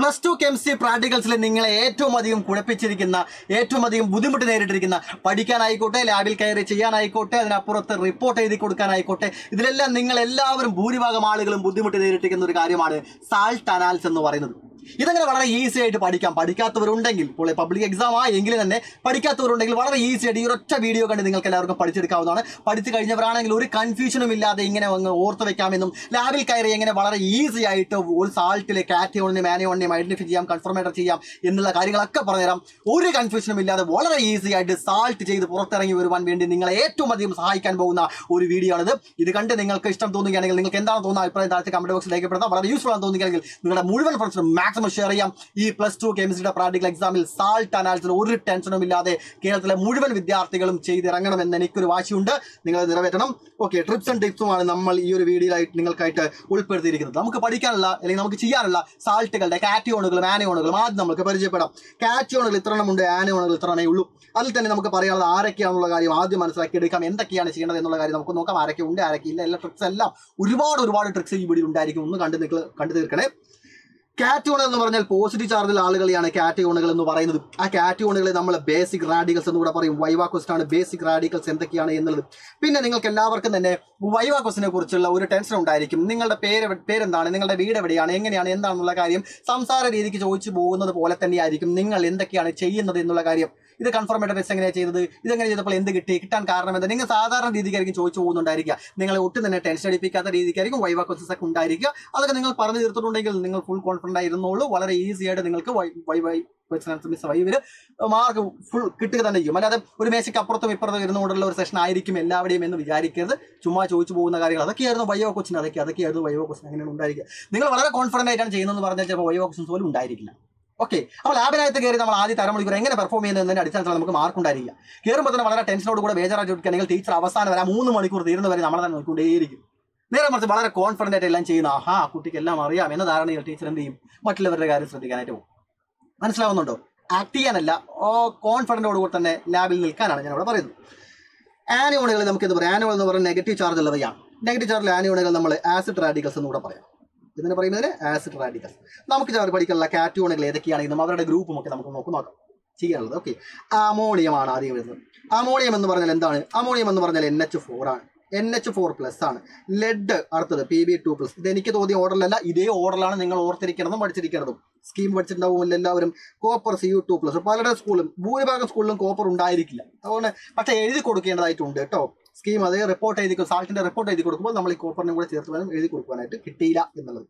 +2 chemistry പ്രാക്ടിക്കൽസിൽ നിങ്ങളെ ഏറ്റവും അധികം കുഴപ്പിച്ചിരിക്കുന്ന, ഏറ്റവും അധികം ബുദ്ധിമുട്ട് നേരിട്ടിരിക്കുന്ന, പഠിക്കാനായിക്കോട്ടെ, ലാബിൽ കയറി ചെയ്യാനായിക്കോട്ടെ, അതിനപ്പുറത്ത് റിപ്പോർട്ട് എഴുതി കൊടുക്കാനായിക്കോട്ടെ, ഇതിലെല്ലാം നിങ്ങൾ എല്ലാവരും ഭൂരിഭാഗം ആളുകളും ബുദ്ധിമുട്ട് നേരിട്ടിരിക്കുന്ന ഒരു കാര്യമാണ് സാൾട്ട് അനാലിസിസ് എന്ന് പറയുന്നത്. ഇതങ്ങനെ വളരെ ഈസി ആയിട്ട് പഠിക്കാത്തവരുണ്ടെങ്കിൽ, ഇപ്പോൾ പബ്ലിക് എക്സാം എങ്കിൽ തന്നെ പഠിക്കാത്തവരുണ്ടെങ്കിൽ വളരെ ഈസി ആയിട്ട് ഈ ഒരൊറ്റ വീഡിയോ കണ്ട് നിങ്ങൾക്ക് എല്ലാവർക്കും പഠിച്ചെടുക്കാവുന്നതാണ്. പഠിച്ചു കഴിഞ്ഞവരാണെങ്കിൽ ഒരു കൺഫ്യൂഷനും ഇല്ലാതെ ഇങ്ങനെ ഓർത്ത് വെക്കാമെന്നും, ലാബിൽ കയറി എങ്ങനെ വളരെ ഈസി ആയിട്ട് ഒരു സാൾട്ടിലെ കാറ്റയോണിനെയും ആനയോണിനെയും ഐഡന്റിഫൈ ചെയ്യാം, കൺഫർമേറ്റർ ചെയ്യാം എന്നുള്ള കാര്യങ്ങളൊക്കെ പറഞ്ഞുതരാം. ഒരു കൺഫ്യൂഷനും ഇല്ലാതെ വളരെ ഈസി ആയിട്ട് സാൾട്ട് ചെയ്ത് പുറത്തിറങ്ങി വരുവാൻ വേണ്ടി നിങ്ങളെ ഏറ്റവും അധികം സഹായിക്കാൻ പോകുന്ന ഒരു വീഡിയോ ആണിത്. ഇത് കണ്ട് നിങ്ങൾക്ക് ഇഷ്ടം തോന്നുകയാണെങ്കിൽ, നിങ്ങൾക്ക് എന്താണ് തോന്നുന്നത് അഭിപ്രായം താഴത്തെ കമന്റ് ബോക്സിൽ രേഖപ്പെടുത്താം. വളരെ യൂസ്ഫുൾ ആണെന്ന് തോന്നുകയാണെങ്കിൽ നിങ്ങളുടെ മുഴുവൻ ഫ്രണ്ട്സിനും മാക്സിമം ഷെയർ ചെയ്യാം. ഈ +2 കെമിസ്ട്രിയുടെ പ്രാക്ടിക്കൽ എക്സാമിൽ സാൾട്ട് അനാലിസിസ് ഒരു ടെൻഷനും ഇല്ലാതെ കേരളത്തിലെ മുഴുവൻ വിദ്യാർത്ഥികളും ചെയ്തിറങ്ങണമെന്ന് എനിക്കൊരു വാശിയുണ്ട്. നിങ്ങൾ നിറവേറ്റണം. ഓക്കെ, ട്രിപ്സ് ആൻഡ് ടിപ്സുമാണ് നമ്മൾ ഈ ഒരു വീഡിയോയിലായിട്ട് നിങ്ങൾക്കായിട്ട് ഉൾപ്പെടുത്തിയിരിക്കുന്നത്. നമുക്ക് പഠിക്കാനുള്ള അല്ലെങ്കിൽ നമുക്ക് ചെയ്യാനുള്ള സാൾട്ടുകളുടെ കാറ്റയോണുകളും ആനയോണുകളും ആദ്യം നമുക്ക് പരിചയപ്പെടാം. കാറ്റയോണുകൾ ഇത്രണ്ണമുണ്ട്, ആനയോണുകൾ ഇത്രണ്ണേ ഉള്ളൂ. അതിൽ തന്നെ നമുക്ക് പറയാനുള്ളത് ആരൊക്കെയാണെന്നുള്ള കാര്യം ആദ്യം മനസ്സിലാക്കി എടുക്കാം. എന്തൊക്കെയാണ് ചെയ്യേണ്ടത് എന്നുള്ള കാര്യം നമുക്ക് നോക്കാം. ആരൊക്കെ ഉണ്ട്, ആരൊക്കെ ഇല്ല, എല്ലാ ട്രിക്സ് എല്ലാം ഒരുപാട് ട്രിക്സ് ഈ വീഡിയോ ഉണ്ടായിരിക്കും. ഒന്ന് കണ്ടു തീർക്കണേ. കാറ്റയോണുകൾ എന്ന് പറഞ്ഞാൽ പോസിറ്റീവ് ചാർജിൽ ആളുകളെയാണ് കാറ്റയോണുകൾ എന്ന് പറയുന്നത്. ആ കാറ്റയോണുകളെ നമ്മൾ ബേസിക് റാഡിക്കൽസ് എന്ന് കൂടെ പറയും. വൈവ ക്വസ്റ്റൻ ആണ് ബേസിക് റാഡിക്കൽസ് എന്തൊക്കെയാണ് എന്നുള്ളത്. പിന്നെ നിങ്ങൾക്ക് എല്ലാവർക്കും തന്നെ വൈവ ക്വസ്റ്റിനെ കുറിച്ചുള്ള ഒരു ടെൻഷൻ ഉണ്ടായിരിക്കും. നിങ്ങളുടെ പേരെന്താണ്, നിങ്ങളുടെ വീട് എവിടെയാണ്, എങ്ങനെയാണ്, എന്താണെന്നുള്ള കാര്യം സംസാര രീതിക്ക് ചോദിച്ചു പോകുന്നത് പോലെ തന്നെയായിരിക്കും നിങ്ങൾ എന്തൊക്കെയാണ് ചെയ്യുന്നത് എന്നുള്ള കാര്യം. ഇത് കൺഫർമേറ്റർ ടെസ്റ്റ് എങ്ങനെയാണ് ചെയ്തത്, ഇതെങ്ങനെ ചെയ്തപ്പോൾ എന്ത് കിട്ടാൻ കാരണം എന്താ, നിങ്ങൾ സാധാരണ രീതിക്കായിരിക്കും ചോദിച്ചു പോകുന്നുണ്ടായിരിക്കുക. നിങ്ങളെ ഒട്ടും തന്നെ ടെൻഷൻ അടിപ്പിക്കാത്ത രീതിക്കായിരിക്കും വൈവ ക്വസ്റ്റൻസ് ഒക്കെ ഉണ്ടായിരിക്കുക. അതൊക്കെ നിങ്ങൾ പറഞ്ഞു തീർത്തിട്ടുണ്ടെങ്കിൽ നിങ്ങൾ ഫുൾ കോൺഫിഡന്റ് ആയിരുന്നുള്ളൂ. വളരെ ഈസി ആയിട്ട് നിങ്ങൾക്ക് വൈവില് മാർക്ക് ഫുൾ കിട്ടുക തന്നെ ചെയ്യും. അല്ലാതെ ഒരു മേശയ്ക്ക് അപ്പുറത്തും ഇപ്പുറത്തും ഇരുന്നുകൊണ്ടുള്ള ഒരു സെഷൻ ആയിരിക്കും എല്ലാവരുടെയും എന്ന് വിചാരിക്കരുത്. ചുമ്മാ ചോദിച്ചു പോകുന്ന കാര്യങ്ങൾ അതൊക്കെയായിരുന്നു വൈവ ക്വസ്റ്റൻ. അതൊക്കെയായിരുന്നു വൈവ ക്വസ്റ്റൻ. അങ്ങനെയാണ് ഉണ്ടായിരിക്കുക. നിങ്ങൾ വളരെ കോൺഫിഡന്റ് ആയിട്ടാണ് ചെയ്യുന്നതെന്ന് പറഞ്ഞാൽ ചിലപ്പോൾ വൈവ ക്വസ്റ്റൻസ് പോലും ഉണ്ടായിരിക്കില്ല. ഓക്കെ, അപ്പോൾ ലാബിനകത്ത് കയറി നമ്മൾ ആദ്യം അരമണിക്കൂർ എങ്ങനെ പെർഫോം ചെയ്യുന്നതിന്റെ അടിസ്ഥാനത്തിൽ നമുക്ക് മാർക്ക് ഉണ്ടായിരിക്കുക. കയറുമ്പോൾ തന്നെ വളരെ ടെൻഷനോട് കൂടെ ബേജാറായിട്ട് ചോദിക്കുകയാണെങ്കിൽ ടീച്ചർ അവസാനം വരെ 3 മണിക്കൂർ തീരുന്നവരെ നമ്മളെ തന്നെ നോക്കിക്കൊണ്ടേയിരിക്കും. നേരെ മറിച്ച് വളരെ കോൺഫിഡന്റ് ആയിട്ട് എല്ലാം ചെയ്യുന്ന കുട്ടിക്ക് എല്ലാം അറിയാം എന്ന ധാരണയിൽ ടീച്ചർ എന്ത് ചെയ്യും, മറ്റുള്ളവരുടെ കാര്യം ശ്രദ്ധിക്കാനായിട്ട് പോകും. മനസ്സിലാവുന്നുണ്ടോ? ആക്ട് ചെയ്യാനല്ല, കോൺഫിഡന്റോട് കൂടെ തന്നെ ലാബിൽ നിൽക്കാനാണ് ഞാൻ ഇവിടെ പറയുന്നത്. ആനയോണുകൾ നമുക്ക് എന്ത് പറയാം? ആനയോൺ എന്ന് പറയുന്നത് നെഗറ്റീവ് ചാർജ് ഉള്ളവയാണ്. നെഗറ്റീവ് ചാർജിൽ ആനയോണുകൾ നമ്മൾ ആസിഡ് റാഡിക്കൽസ് എന്ന് കൂടെ പറയാം. ഇതിനെ പറയുന്നതിന് ആസിഡ് റാഡിക്കൽസ്. നമുക്ക് പഠിക്കാനുള്ള കാറ്റയോണുകൾ ഏതൊക്കെയാണെങ്കിലും അവരുടെ ഗ്രൂപ്പും ഒക്കെ നമുക്ക് നോക്കാം ചെയ്യാനുള്ളത്. ഓക്കെ, അമോണിയമാണ് ആദ്യം വരുന്നത്. അമോണിയം എന്ന് പറഞ്ഞാൽ എന്താണ്? അമോണിയം എന്ന് പറഞ്ഞാൽ NH4 ആണ്. NH4+ ആണ്. ലെഡ് അടുത്തത് Pb2+. ഇത് എനിക്ക് തോന്നിയ ഓർഡറിലല്ല, ഇതേ ഓർഡറിലാണ് നിങ്ങൾ ഓർത്തിരിക്കണതും പഠിച്ചിരിക്കണതും. സ്കീം പഠിച്ചിട്ടുണ്ടാവുമല്ലോ എല്ലാവരും. Copper Cu2+. പലരുടെ സ്കൂളും ഭൂരിഭാഗം സ്കൂളിലും കോപ്പർ ഉണ്ടായിരിക്കില്ല. അതുകൊണ്ട് പക്ഷേ എഴുതി കൊടുക്കേണ്ടതായിട്ടുണ്ട് കേട്ടോ. സ്കീം അതേ റിപ്പോർട്ട് സാൾട്ടിന്റെ റിപ്പോർട്ട് എഴുതി കൊടുക്കുമ്പോൾ നമ്മൾ ഈ കോപ്പറിനെ കൂടെ ചേർത്ത് വേണം എഴുതി കൊടുക്കാനായിട്ട്. കിട്ടിയില്ല എന്നുള്ളത്.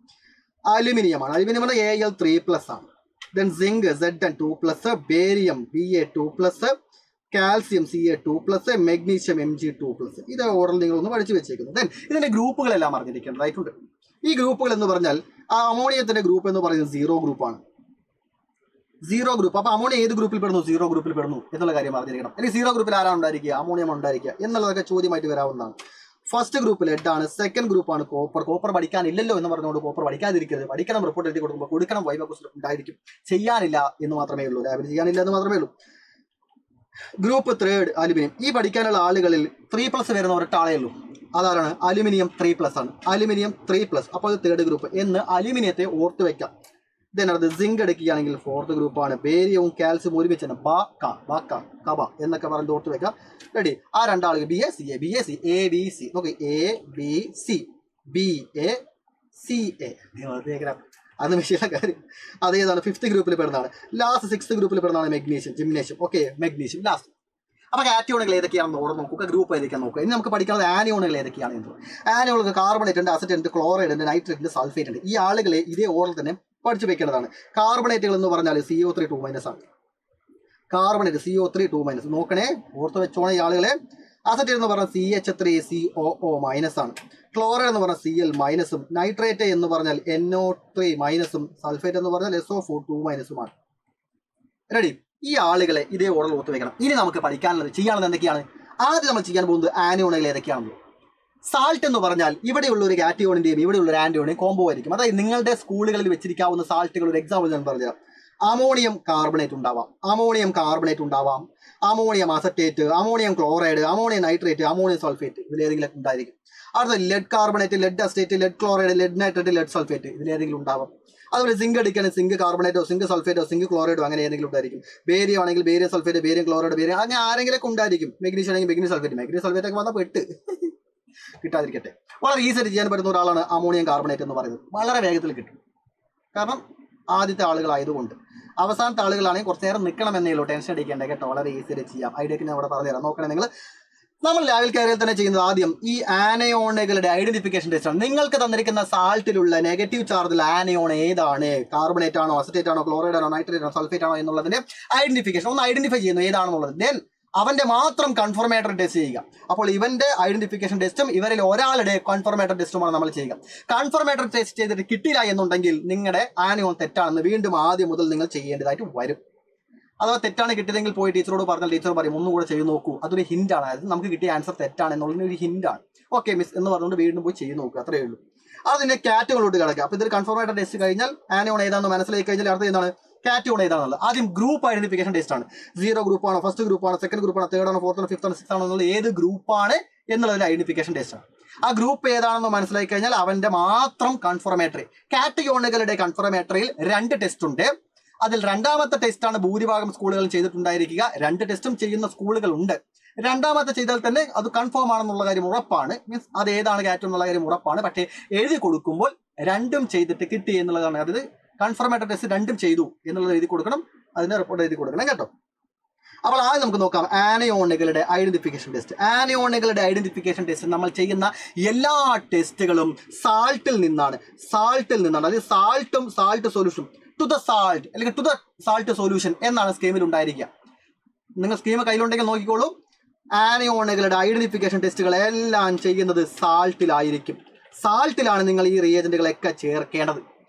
അലുമിനിയമാണ്. അലുമിനിയം Al3+ ആണ്. Then zinc Zn2+, barium Ba2+, calcium Ca2+, magnesium Mg2+. ഇത് ഓർഡറിൽ നിങ്ങളൊന്ന് പഠിച്ചു വെച്ചേക്കുന്നത്. ദെൻ ഇതിന്റെ ഗ്രൂപ്പുകളെല്ലാം അറിഞ്ഞിരിക്കേണ്ടതായിട്ടുണ്ട്. ഈ ഗ്രൂപ്പുകൾ എന്ന് പറഞ്ഞാൽ അമോണിയത്തിന്റെ ഗ്രൂപ്പ് എന്ന് പറയുന്നത് 0 ഗ്രൂപ്പാണ്. 0 ഗ്രൂപ്പ്. അപ്പോൾ അമോണിയ ഏത് ഗ്രൂപ്പിൽ പെടുന്നു? 0 ഗ്രൂപ്പിൽ പെടുന്നു എന്നുള്ള കാര്യം അറിഞ്ഞിരിക്കണം. അല്ലെങ്കിൽ 0 ഗ്രൂപ്പിൽ ആരാണ് ഉണ്ടായിരിക്കുക? അമോണിയം ഉണ്ടായിരിക്കുക എന്നുള്ളതൊക്കെ ചോദ്യമായിട്ട് വരാവുന്നതാണ്. ഫസ്റ്റ് ഗ്രൂപ്പ് ലെഡാണ്. സെക്കൻഡ് ഗ്രൂപ്പാണ് കോപ്പർ പഠിക്കാനില്ലല്ലോ എന്ന് പറഞ്ഞുകൊണ്ട് കോപ്പർ പഠിക്കാതിരിക്കരുത്. പഠിക്കണം, റിപ്പോർട്ട് എഴുതി കൊടുക്കണം. വൈവ ക്വസ്റ്റൻ ഉണ്ടായിരിക്കും. ചെയ്യാനില്ല എന്ന് മാത്രമേ ഉള്ളൂ. ലാബിൽ ചെയ്യാനില്ല എന്ന് മാത്രമേ ഉള്ളൂ. Group 3 aluminium. ഈ പഠിക്കാനുള്ള ആളുകളിൽ 3+ വരുന്ന ഒരൊറ്റ ആളേ ഉള്ളൂ. അതാണ് അലുമിനിയം 3+ ആണ്. അലുമിനിയം 3+. അപ്പോൾ ഇത് 3rd ഗ്രൂപ്പ് എന്ന് അലുമിനിയത്തെ ഓർത്ത് വെക്കാം. ഇതിനകത്ത് സിങ്ക് എടുക്കുകയാണെങ്കിൽ 4th ഗ്രൂപ്പാണ്. ബേരിയവും കാൽസ്യം ഒരുമിച്ച് തന്നെ കബ എന്നൊക്കെ പറഞ്ഞ് ഓർത്ത് വെക്കാം. റെഡി. ആ രണ്ടാളുകൾ BAC ABC. നോക്കി ABC BACA അത് മെഷീൻ്റെ കാര്യം. അതേതാണ് 5th ഗ്രൂപ്പിൽ പെടുന്നതാണ്. ലാസ്റ്റ് 6th ഗ്രൂപ്പിൽ പെടുന്നതാണ് ജിംനേഷ്യം. Okay, magnesium last. അപ്പോൾ കാറ്റയോണുകൾ ഏതൊക്കെയാണെന്ന് ഓർമ്മ നോക്കുക. ഗ്രൂപ്പ് ഏതൊക്കെയാണെന്ന് നോക്കുക. ഇനി നമുക്ക് പഠിക്കുന്നത് ആനയോണുകൾ ഏതൊക്കെയാണ് എന്ന്. ആനയോണുകൾ കാർബണേറ്റ് ഉണ്ട്, അസറ്റ് ഉണ്ട്, ക്ലോറൈഡ് ഉണ്ട്, നൈട്രേറ്റ് ഉണ്ട്, സൾഫേറ്റ് ഉണ്ട്. ഈ ആളുകളെ ഇതേ ഓർഡറിൽ തന്നെ പഠിച്ചു വെക്കേണ്ടതാണ്. കാർബണേറ്റുകൾ എന്ന് പറഞ്ഞാൽ CO3 ആണ്. കാർബണേറ്റ് CO3 നോക്കണേ, ഓർത്ത് വെച്ചോണേ ഈ ആളുകളെ. അസറ്റ് എന്ന് പറഞ്ഞാൽ CH3COO- ആണ്. ക്ലോറൈഡ് എന്ന് പറഞ്ഞാൽ Cl-ഉം, നൈട്രേറ്റ് എന്ന് പറഞ്ഞാൽ NO3-ഉം, സൾഫേറ്റ് എന്ന് പറഞ്ഞാൽ SO4 ആണ്. റെഡി. ഈ ആളുകളെ ഇതേ ഓർഡറിൽ ഓർത്ത് വെക്കണം. ഇനി നമുക്ക് പഠിക്കാനുള്ളത് ചെയ്യാനുള്ളത് എന്തൊക്കെയാണ്? ആദ്യം നമ്മൾ ചെയ്യാൻ പോകുന്നത് ആനയോണുകൾ ഏതൊക്കെയാണെന്ന്. സാൾട്ട് എന്ന് പറഞ്ഞാൽ ഇവിടെയുള്ള ഒരു കാറ്റയോണിന്റെയും ഇവിടെയുള്ള ഒരു ആന്റിയോണിന്റെയും കോംബോ ആയിരിക്കും. അതായത് നിങ്ങളുടെ സ്കൂളുകളിൽ വെച്ചിരിക്കാവുന്ന സാൾട്ടുകൾ ഒരു എക്സാമ്പിൾ ഞാൻ പറഞ്ഞുതരാം. അമോണിയം കാർബണേറ്റ് ഉണ്ടാവാം, ammonium acetate, ammonium chloride, ammonium nitrate, ammonium sulphate. ഇതിലേതെങ്കിലും ഉണ്ടായിരിക്കും. അടുത്ത lead carbonate, lead acetate, lead chloride, lead nitrate, lead sulphate. ഇതിലേതെങ്കിലും ഉണ്ടാവാം. അതുപോലെ സിങ്ക് എടുക്കുകയാണെങ്കിൽ സിങ്ക് കാർബണേറ്റോ സിങ്ക് സൾഫേറ്റോ സിങ്ക് ക്ലോറൈഡോ അങ്ങനെ ഏതെങ്കിലും ഉണ്ടായിരിക്കും. ബേരിയം ആണെങ്കിൽ barium sulphate, barium chloride, barium അങ്ങനെ ആരെങ്കിലൊക്കെ ഉണ്ടായിരിക്കും. മെഗ്നീഷ്യം ആണെങ്കിൽ മെഗ്നീഷ്യം സൾഫേറ്റ്, മെഗ്നീഷ്യം സൾഫേറ്റ് ഒക്കെ വന്നാൽ പെട്ട് കിട്ടാതിരിക്കട്ടെ. വളരെ ഈസിയായിട്ട് ചെയ്യാൻ പറ്റുന്ന ഒരാളാണ് അമോണിയം കാർബണേറ്റ് എന്ന് പറയുന്നത്. വളരെ വേഗത്തിൽ കിട്ടും. കാരണം ആദ്യത്തെ ആളുകളായതുകൊണ്ട്. അവസാനത്തെ ആളുകളാണെങ്കിൽ കുറച്ച് നേരം നിൽക്കണമെന്നേ ഉള്ളൂ, ടെൻഷൻ അടിക്കേണ്ട കേട്ടോ. വളരെ ഈസിയായിട്ട് ചെയ്യാം. ഐഡിയക്ക് ഞാൻ അവിടെ പറഞ്ഞുതരാം. നോക്കണേ നിങ്ങൾ. നമ്മൾ ലാബിൽ കയറിയാൽ തന്നെ ചെയ്യുന്നത് ആദ്യം ഈ ആനയോണുകളുടെ ഐഡന്റിഫിക്കേഷൻ ടെസ്റ്റ് ആണ്. നിങ്ങൾക്ക് തന്നിരിക്കുന്ന സാൾട്ടിലുള്ള നെഗറ്റീവ് ചാർജുള്ള ആനയോൺ ഏതാണ്, കാർബണേറ്റ് ആണോ, അസറ്റേറ്റ് ആണോ, ക്ലോറൈഡ് ആണോ, നൈട്രേറ്റ് ആണോ, സൾഫേറ്റ് ആണോ എന്നുള്ളതിന്റെ ഐഡന്റിഫിക്കേഷൻ ഒന്ന് ഐഡന്റിഫൈ ചെയ്യുന്നു ഏതാണെന്നുള്ളത്. ദെൻ അവന്റെ മാത്രം കൺഫർമേറ്ററി ടെസ്റ്റ് ചെയ്യുക. അപ്പോൾ ഇവന്റെ ഐഡന്റിഫിക്കേഷൻ ടെസ്റ്റും ഇവരിൽ ഒരാളുടെ കൺഫർമേറ്ററി ടെസ്റ്റുമാണ് നമ്മൾ ചെയ്യുക. കൺഫർമേറ്ററി ടെസ്റ്റ് ചെയ്തിട്ട് കിട്ടില്ല എന്നുണ്ടെങ്കിൽ നിങ്ങളുടെ ആനയോൺ തെറ്റാണെന്ന് വീണ്ടും ആദ്യം മുതൽ നിങ്ങൾ ചെയ്യേണ്ടതായിട്ട് വരും. അഥവാ തെറ്റാണ് കിട്ടിയതെങ്കിൽ പോയി ടീച്ചറോട് പറഞ്ഞാൽ ടീച്ചർ പറയും ഒന്നുകൂടെ ചെയ്ത് നോക്കൂ. അതൊരു ഹിന്റാണ്. അതായത് നമുക്ക് കിട്ടിയ ആൻസർ തെറ്റാണ് എന്നുള്ളതിന് ഒരു ഹിന്റാണ്. ഓക്കെ മിസ് എന്ന് പറഞ്ഞുകൊണ്ട് വീണ്ടും പോയി ചെയ്ത് നോക്കുക. അത്രയേ ഉള്ളൂ. അതിന്റെ കാറ്റഗറിലോട്ട് കിടക്കുക. അപ്പോൾ ഇതൊരു കൺഫർമേറ്ററി ടെസ്റ്റ് കഴിഞ്ഞാൽ ആനയോൺ ഏതാണെന്ന് മനസ്സിലാക്കി കഴിഞ്ഞാൽ അടുത്ത എന്താണ് കാറ്റയോൺ ഏതാണെന്നുള്ളത്. ആദ്യം ഗ്രൂപ്പ് ഐഡന്റിഫിക്കേഷൻ ടെസ്റ്റ് ആണ്. 0 ഗ്രൂപ്പാണോ, ഫസ്റ്റ് ഗ്രൂപ്പാണോ, സെക്കൻഡ് ഗ്രൂപ്പാണോ, തേർഡ് ആണോ, ഫോർത്ത് ആണോ, ഫിഫ്ത്ത് ആണോ, സിക്സ് ആണോ എന്നുള്ളത് ഏത് ഗ്രൂപ്പാണ് എന്നുള്ളതിന്റെ ഐഡന്റിഫിക്കേഷൻ ടെസ്റ്റ് ആണ്. ആ ഗ്രൂപ്പ് ഏതാണെന്ന് മനസ്സിലാക്കി കഴിഞ്ഞാൽ അവന്റെ മാത്രം കൺഫർമേറ്ററി. കാറ്റയോണുകളുടെ കൺഫർമേറ്ററിയിൽ 2 ടെസ്റ്റ് ഉണ്ട്. അതിൽ രണ്ടാമത്തെ ടെസ്റ്റാണ് ഭൂരിഭാഗം സ്കൂളുകളും ചെയ്തിട്ടുണ്ടായിരിക്കുക. 2 ടെസ്റ്റും ചെയ്യുന്ന സ്കൂളുകൾ ഉണ്ട്. രണ്ടാമത്തെ ചെയ്താൽ തന്നെ അത് കൺഫേം ആണെന്നുള്ള കാര്യം ഉറപ്പാണ്. മീൻസ് അത് ഏതാണ് കാറ്റ് എന്നുള്ള കാര്യം ഉറപ്പാണ്. പക്ഷേ എഴുതി കൊടുക്കുമ്പോൾ 2ഉം ചെയ്തിട്ട് കിട്ടി എന്നുള്ളതാണ്. അതായത് കൺഫർമേറ്ററി ടെസ്റ്റ് 2ഉം ചെയ്തു എന്നുള്ളത് എഴുതി കൊടുക്കണം. അതിന്റെ റിപ്പോർട്ട് എഴുതി കൊടുക്കണം കേട്ടോ. അപ്പോൾ ആദ്യം നമുക്ക് നോക്കാം ആനയോണുകളുടെ ഐഡന്റിഫിക്കേഷൻ ടെസ്റ്റ്. ആനയോണുകളുടെ ഐഡന്റിഫിക്കേഷൻ ടെസ്റ്റ് നമ്മൾ ചെയ്യുന്ന എല്ലാ ടെസ്റ്റുകളും സാൾട്ടിൽ നിന്നാണ്. അതായത് സാൾട്ടും സാൾട്ട് സൊല്യൂഷനും ടു ദ സാൾട്ട് അല്ലെങ്കിൽ ടു ദ സാൾട്ട് സൊല്യൂഷൻ എന്നാണ് സ്കീമിൽ ഉണ്ടായിരിക്കുക. നിങ്ങൾ സ്കീം കയ്യിലുണ്ടെങ്കിൽ നോക്കിക്കോളൂ. ആനയോണുകളുടെ ഐഡന്റിഫിക്കേഷൻ ടെസ്റ്റുകൾ എല്ലാം ചെയ്യുന്നത് സാൾട്ടിലായിരിക്കും. സാൾട്ടിലാണ് നിങ്ങൾ ഈ റിയേജന്റുകളൊക്കെ ചേർക്കേണ്ടത്.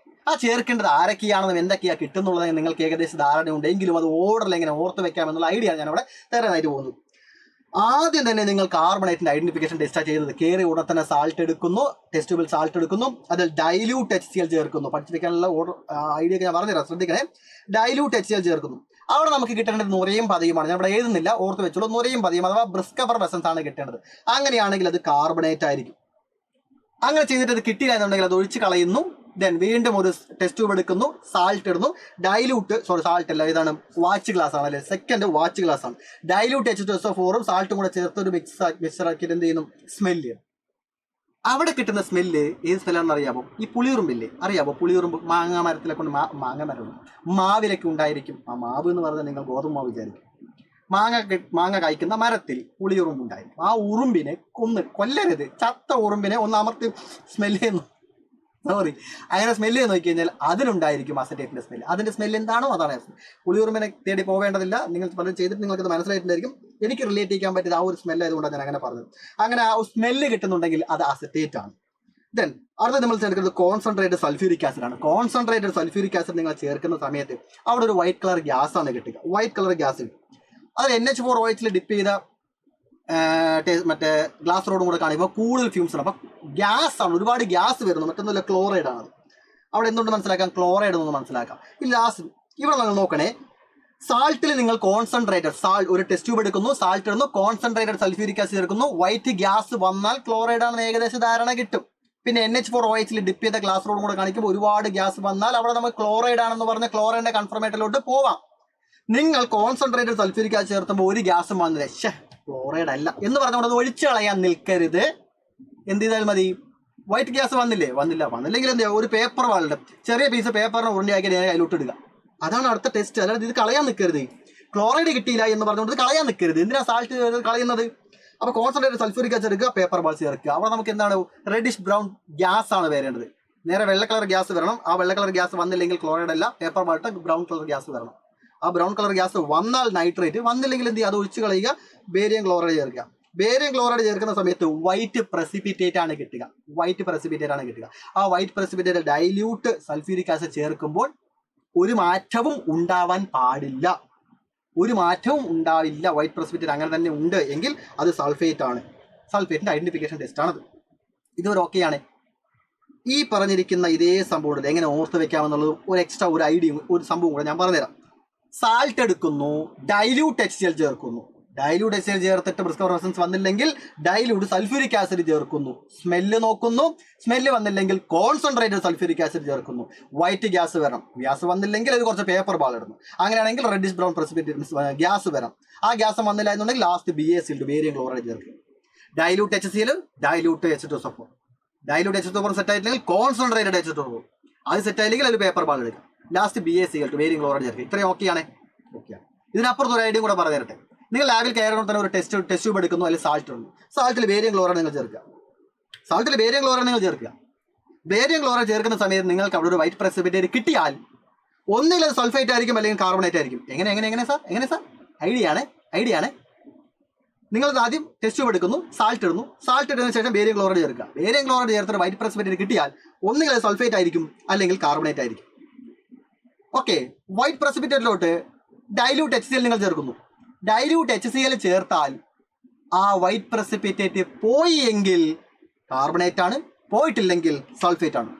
ആ ചേർക്കേണ്ടത് ആരൊക്കെയാണെന്നും എന്തൊക്കെയാണ് കിട്ടുന്നുള്ളത് നിങ്ങൾക്ക് ഏകദേശം ധാരണയുണ്ട്. എങ്കിലും അത് ഓർഡറിൽ എങ്ങനെ ഓർത്ത് വെക്കാമെന്നുള്ള ഐഡിയ ഞാൻ അവിടെ തരാനായിട്ട് പോകുന്നു. ആദ്യം തന്നെ നിങ്ങൾ കാർബണേറ്റിന്റെ ഐഡന്റിഫിക്കേഷൻ ടെസ്റ്റാണ് ചെയ്യുന്നത്. കയറി ഉടനെ തന്നെ സാൾട്ട് എടുക്കുന്നു, ടെസ്റ്റ് ട്യൂബിൽ സാൾട്ട് എടുക്കുന്നു, അതിൽ ഡൈല്യൂട്ട് HCl ചേർക്കുന്നു. പഠിച്ചിരിക്കാനുള്ള ഐഡിയ ഞാൻ പറഞ്ഞുതരാം, ശ്രദ്ധിക്കണേ. ഡൈല്യൂട്ട് HCl ചേർക്കുന്നു. അവിടെ നമുക്ക് കിട്ടേണ്ടത് നുരയും പതിയുമാണ്. ഞാൻ ഇവിടെ എഴുതുന്നില്ല, ഓർത്ത് വെച്ചോളൂ. നുരയും പതിയും അഥവാ ബ്രിസ്കഫർ വെസൻസ് ആണ് കിട്ടേണ്ടത്. അങ്ങനെയാണെങ്കിൽ അത് കാർബണേറ്റ് ആയിരിക്കും. അങ്ങനെ ചെയ്തിട്ട് അത് കിട്ടില്ല എന്നുണ്ടെങ്കിൽ അത് ഒഴിച്ച് കളയുന്നു. ദെൻ വീണ്ടും ഒരു ടെസ്റ്റ് ട്യൂബ് എടുക്കുന്നു, സാൾട്ട് ഇടുന്നു, സാൾട്ട് അല്ല, ഇതാണ് വാച്ച് ഗ്ലാസ് ആണ് അല്ലെ, സെക്കൻഡ് വാച്ച് ഗ്ലാസ് ആണ്. ഡൈല്യൂട്ട് H2SO4ഉം സാൾട്ടും കൂടെ ചേർത്ത് ഒരു മിക്സർ ആക്കിയിട്ട് എന്ത് ചെയ്യുന്നു, സ്മെല്ല്. അവിടെ കിട്ടുന്ന സ്മെല്ല് ഏത് സ്മെല്ലാണെന്ന് അറിയാമോ? ഈ പുളിയുറുമ്പില്ലേ, അറിയാമോ? പുളിയുറുമ്പ് മാങ്ങ മരത്തിലെ കൊണ്ട് മാങ്ങ മരം മാവിലൊക്കെ ഉണ്ടായിരിക്കും. ആ മാവ് എന്ന് പറഞ്ഞാൽ നിങ്ങൾ ഗോതമ്പ് മാവ് വിചാരിക്കും. മാങ്ങ കായ്ക്കുന്ന മരത്തിൽ പുളിയുറുമ്പുണ്ടായിരിക്കും. ആ ഉറുമ്പിനെ കൊല്ലരുത്. ചത്ത ഉറുമ്പിനെ ഒന്ന് അമർത്തി സ്മെല്ല് ചെയ്യുന്നു, അങ്ങനെ സ്മെല്ല് ചെയ്ത് നോക്കി കഴിഞ്ഞാൽ അതിനുണ്ടായിരിക്കും അസറ്റേറ്റിന്റെ സ്മെല്ല്. അതിന്റെ സ്മെല്ല് എന്താണോ അതാണ്. പുളിയുറുമ്പിനെ തേടി പോവേണ്ടതില്ല. നിങ്ങൾ പലരും ചെയ്തിട്ട് നിങ്ങൾക്ക് മനസ്സിലായിട്ടുണ്ടായിരിക്കും. എനിക്ക് റിലേറ്റ് ചെയ്യാൻ പറ്റിയത് ആ ഒരു സ്മെല്ല് ആയതുകൊണ്ടാണ് ഞാൻ അങ്ങനെ പറഞ്ഞത്. അങ്ങനെ ആ സ്മെല്ല് കിട്ടുന്നുണ്ടെങ്കിൽ അത് അസറ്റേറ്റ് ആണ്. ദെൻ അടുത്ത നമ്മൾ ചേർക്കുന്നത് കോൺസെൻട്രേറ്റഡ് സൾഫ്യൂരിക് ആസിഡ് ആണ്. കോൺസെൻട്രേറ്റഡ് സൾഫ്യൂരിക് ആസിഡ് നിങ്ങൾ ചേർക്കുന്ന സമയത്ത് അവിടെ ഒരു വൈറ്റ് കളർ ഗ്യാസ് ആണ് കിട്ടുക. വൈറ്റ് കളർ ഗ്യാസ് കിട്ടും. അത് NH4OH ഡിപ്പ് ചെയ്ത മറ്റേ ഗ്ലാസ് റോഡും കൂടെ കാണിക്കുമ്പോൾ കൂടുതൽ ഫ്യൂംസ് ആണ്. അപ്പം ഗ്യാസ് ആണ്, ഒരുപാട് ഗ്യാസ് വരുന്നു. മറ്റൊന്നുമില്ല, ക്ലോറൈഡ് ആണ്. അവിടെ എന്തുകൊണ്ട് മനസ്സിലാക്കാം? ക്ലോറൈഡ് എന്ന് മനസ്സിലാക്കാം. ഈ ലാസ്റ്റ് ഇവിടെ നിങ്ങൾ നോക്കണേ, സാൾട്ടിൽ നിങ്ങൾ കോൺസെൻട്രേറ്റഡ് ഒരു ടെസ്റ്റ് ട്യൂബ് എടുക്കുന്നു, സാൾട്ട് ഇടുന്നു, കോൺസെൻട്രേറ്റഡ് സൾഫ്യൂരിക് ആസിഡ് എടുക്കുന്നു. വൈറ്റ് ഗ്യാസ് വന്നാൽ ക്ലോറൈഡ് ആണെന്ന് ഏകദേശം ധാരണ കിട്ടും. പിന്നെ NH4OH ഡിപ്പ് ചെയ്ത ഗ്ലാസ് റോഡും കൂടെ കാണിക്കുമ്പോൾ ഒരുപാട് ഗ്യാസ് വന്നാൽ അവിടെ നമ്മൾ ക്ലോറൈഡ് ആണെന്ന് പറഞ്ഞ് ക്ലോറൈഡിന്റെ കൺഫർമേറ്ററിലോട്ട് പോവാം. നിങ്ങൾ കോൺസെൻട്രേറ്റഡ് സൾഫ്യൂരിക് ആസിഡ് ചേർത്തുമ്പോൾ ഒരു ഗ്യാസും വന്നില്ല, ക്ലോറൈഡ് അല്ല എന്ന് പറഞ്ഞുകൊണ്ട് അത് ഒഴിച്ചു കളയാൻ നിൽക്കരുത്. എന്ത് ചെയ്താൽ മതി? വൈറ്റ് ഗ്യാസ് വന്നില്ലെങ്കിൽ എന്ത് ചെയ്യുക? ഒരു പേപ്പർ വാളുടെ ചെറിയ പീസ് പേപ്പറിനെ ഉരുണ്ടിയാക്കി അതിലോട്ട് ഇടുക. അതാണ് അടുത്ത ടെസ്റ്റ്. അതായത് ഇത് കളയാൻ നിൽക്കരുത്. ക്ലോറൈഡ് കിട്ടിയില്ല എന്ന് പറഞ്ഞുകൊണ്ട് കളയാൻ നിൽക്കരുത്. എന്തിനാ സാൾട്ട് കളയുന്നത്? അപ്പോൾ കോൺസെൻട്രേറ്റഡ് സൾഫ്യൂരിക് ആസിഡ് എടുക്കുക, പേപ്പർ ബാൾസ് ചേർക്കുക. അവിടെ നമുക്ക് എന്താണ്, റെഡിഷ് ബ്രൗൺ ഗ്യാസ് ആണ് വരേണ്ടത്. നേരെ വെള്ള കളർ ഗ്യാസ് വരണം. ആ വെള്ള കളർ ഗ്യാസ് വന്നില്ലെങ്കിൽ ക്ലോറൈഡ് അല്ല, പേപ്പർ ബാൾട്ട് ബ്രൗൺ കളർ ഗ്യാസ് വരണം. ആ ബ്രൗൺ കളർ ഗ്യാസ് വന്നാൽ നൈട്രേറ്റ്, വന്നില്ലെങ്കിൽ എന്ത് ചെയ്യുക? അത് ഒഴിച്ച് കളയുക, ബേരിയം ക്ലോറൈഡ് ചേർക്കുക. ബേരിയം ക്ലോറൈഡ് ചേർക്കുന്ന സമയത്ത് വൈറ്റ് പ്രസിപ്പിറ്റേറ്റ് ആണ് കിട്ടുക. ആ white precipitate dilute sulphuric acid ചേർക്കുമ്പോൾ ഒരു മാറ്റവും ഉണ്ടാവാൻ പാടില്ല. വൈറ്റ് പ്രസിപ്പിറ്റേറ്റ് അങ്ങനെ തന്നെ ഉണ്ട് എങ്കിൽ അത് സൾഫേറ്റ് ആണ്. സൾഫേറ്റിന്റെ ഐഡന്റിഫിക്കേഷൻ ടെസ്റ്റ് ആണത്. ഇതുവരെ ഓക്കെയാണ്. ഈ പറഞ്ഞിരിക്കുന്ന ഇതേ സംഭവം എങ്ങനെ ഓർത്ത് വെക്കാമെന്നുള്ളത് ഒരു എക്സ്ട്രാ ഒരു ഐഡിയയും ഒരു സംഭവം കൂടെ ഞാൻ പറഞ്ഞുതരാം. സാൾട്ട് എടുക്കുന്നു, ഡൈല്യൂട്ട് HCl ചേർക്കുന്നു. ഡൈല്യൂട്ട് HCl ചേർത്തിട്ട് ബ്രിസ്ക് റെസിസ്റ്റൻസ് വന്നില്ലെങ്കിൽ ഡൈല്യൂട്ട് സൾഫ്യൂരിക് ആസിഡ് ചേർക്കുന്നു. സ്മെല്ല് നോക്കുന്നു. സ്മെല്ല് വന്നില്ലെങ്കിൽ കോൺസെൻട്രേറ്റഡ് സൾഫ്യൂരിക് ആസിഡ് ചേർക്കുന്നു. വൈറ്റ് ഗ്യാസ് വരണം. ഗ്യാസ് വന്നില്ലെങ്കിൽ അത് കുറച്ച് പേപ്പർ ബാൾ ഇടുന്നു. അങ്ങനെയാണെങ്കിൽ റെഡിഷ് ബ്രൗൺ പ്രസിപ്പിറ്റേറ്റ് ഗ്യാസ് വരണം. ആ ഗ്യാസ് വന്നില്ല എന്നുണ്ടെങ്കിൽ ലാസ്റ്റ് BaCl ബേരിയം ക്ലോറൈഡ് ചേർക്കുക. Dilute HCl, dilute H2SO4. Dilute H2SO4 set ആയിട്ടില്ലെങ്കിൽ കോൺസെൻട്രേറ്റഡ് H2SO4. അത് സെറ്റ് ആയില്ലെങ്കിൽ അത് പേപ്പർ ബാൾ എടുക്കുക. ലാസ്റ്റ് BaCl ബേരിയം ക്ലോറൈഡ് ചേർക്കുക. ഇത്രയും ഓക്കെയാണ്. ഓക്കെയാണ്. ഇതിനപ്പുറത്ത് ഒരു ഐഡിയ കൂടെ പറഞ്ഞു തരട്ടെ. നിങ്ങൾ ലാബിൽ കയറുമ്പോൾ തന്നെ ഒരു ടെസ്റ്റ് ട്യൂബ് എടുക്കുന്നു, അല്ലെങ്കിൽ സാൾട്ട് ഉണ്ട്. സാൾട്ടിൽ ബേരിയം ക്ലോറൈഡ് നിങ്ങൾ ചേർക്കുക. ബേരിയം ക്ലോറൈഡ് ചേർക്കുന്ന സമയത്ത് നിങ്ങൾക്ക് അവിടെ ഒരു വൈറ്റ് പ്രസിപ്പിറ്റേറ്റ് കിട്ടിയാൽ ഒന്നിൽ അത് സൾഫേറ്റ് ആയിരിക്കും, അല്ലെങ്കിൽ കാർബണേറ്റ് ആയിരിക്കും. എങ്ങനെ സാർ ഐഡിയ ആണ്. നിങ്ങൾ ആദ്യം ടെസ്റ്റ് ട്യൂബ് എടുക്കുന്നു, സാൾട്ട് ഇടുന്നു. സാൾട്ട് ഇട്ടതിന് ശേഷം ബേരിയം ക്ലോറൈഡ് ചേർക്കുക. ബേരിയം ക്ലോറൈഡ് ചേർത്തിട്ട് വൈറ്റ് പ്രസിപ്പിറ്റേറ്റ് കിട്ടിയാൽ ഒന്നുകിൽ അത് സൾഫേറ്റ് ആയിരിക്കും, അല്ലെങ്കിൽ കാർബണേറ്റ് ആയിരിക്കും. ഓക്കെ. വൈറ്റ് പ്രസിപ്പിറ്റേറ്റിലോട്ട് ഡൈല്യൂട്ട് HCl നിങ്ങൾ ചേർക്കുന്നു. ഡൈല്യൂട്ട് HCl ചേർത്താൽ ആ വൈറ്റ് പ്രസിപ്പിറ്റേറ്റ് പോയി എങ്കിൽ കാർബണേറ്റ് ആണ്, പോയിട്ടില്ലെങ്കിൽ സൾഫേറ്റ് ആണ്.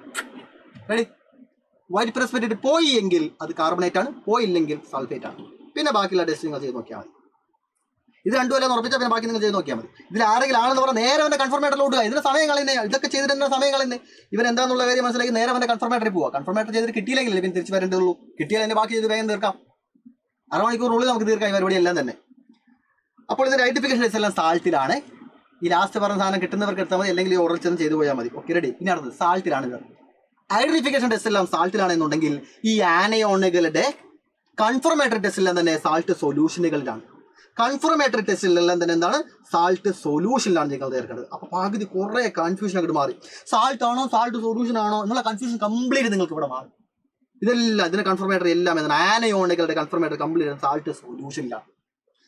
റെഡി? വൈറ്റ് പ്രസിപ്പിറ്റേറ്റ് പോയി എങ്കിൽ അത് കാർബണേറ്റ് ആണ്, പോയില്ലെങ്കിൽ സൾഫേറ്റ് ആണ്. പിന്നെ ബാക്കിയുള്ള ടെസ്റ്റ് നിങ്ങൾ ചെയ്ത് നോക്കിയാൽ മതി. ഇത് രണ്ടുമല്ല ഉറപ്പിച്ചാൽ പിന്നെ ബാക്കി നിങ്ങൾ ചെയ്ത് നോക്കിയാൽ മതി. ഇതിൽ ആരെങ്കിലും ആണെന്ന് പറഞ്ഞാൽ നേരെ അവൻ്റെ കൺഫർമേറ്ററിലോട്ട് ഇതിന് സമയം കളയുന്നേ. ഇതൊക്കെ ചെയ്തിട്ട് സമയം കളയുന്നേ. ഇവൻ എന്താണെന്നുള്ള കാര്യം മനസ്സിലാക്കി നേരെ അവൻ്റെ കൺഫർമേറ്ററിൽ പോവുക. കൺഫർമേറ്റർ ചെയ്തിട്ട് കിട്ടിയില്ലെങ്കിൽ പിന്നെ തിരിച്ച് വരേണ്ടതുള്ളൂ. കിട്ടിയാൽ അതിൻ്റെ ബാക്കി ചെയ്ത് വേഗം തീർക്കാം. അരമണിക്കൂറിനുള്ളിൽ നമുക്ക് തീർക്കാം ഈ പരിപാടി എല്ലാം തന്നെ. അപ്പോൾ ഇതിന്റെ ഐഡന്റിഫിക്കേഷൻ ടെസ്റ്റ് എല്ലാം സാൾട്ടിലാണ്. ഈ ലാസ്റ്റ് പറഞ്ഞ സാധനം കിട്ടുന്നവർക്ക് എടുത്താൽ മതി, അല്ലെങ്കിൽ ഓർഡർ ചെന്ന് ചെയ്തു പോയാൽ മതി. Okay, ready? ഇനി അടുത്തത് സാൾട്ടിലാണ്. ഇത് ഐഡന്റിഫിക്കേഷൻ ടെസ്റ്റ് എല്ലാം സാൾട്ടിലാണെന്നുണ്ടെങ്കിൽ ഈ ആനയോണുകളുടെ കൺഫർമേറ്ററി ടെസ്റ്റിലെല്ലാം തന്നെ സാൾട്ട് സൊല്യൂഷനുകളിലാണ്. കൺഫർമേറ്ററി ടെസ്റ്റിലെല്ലാം തന്നെ എന്താണ്? സാൾട്ട് സൊല്യൂഷനിലാണ് നിങ്ങൾ ചേർക്കേണ്ടത്. അപ്പോൾ പകുതി കുറേ കൺഫ്യൂഷൻ അങ്ങോട്ട് മാറി. സാൾട്ട് ആണോ സാൾട്ട് സൊല്യൂഷൻ ആണോ എന്നുള്ള കൺഫ്യൂഷൻ കംപ്ലീറ്റ് നിങ്ങൾക്ക് ഇവിടെ മാറി. ഇതെല്ലാം ഇതിന്റെ കൺഫർമേറ്ററി എല്ലാം എന്താണ്? ആനയോണുകളുടെ കൺഫർമേറ്ററി കംപ്ലീറ്റ് സാൾട്ട് സൊല്യൂഷനിലാണ്.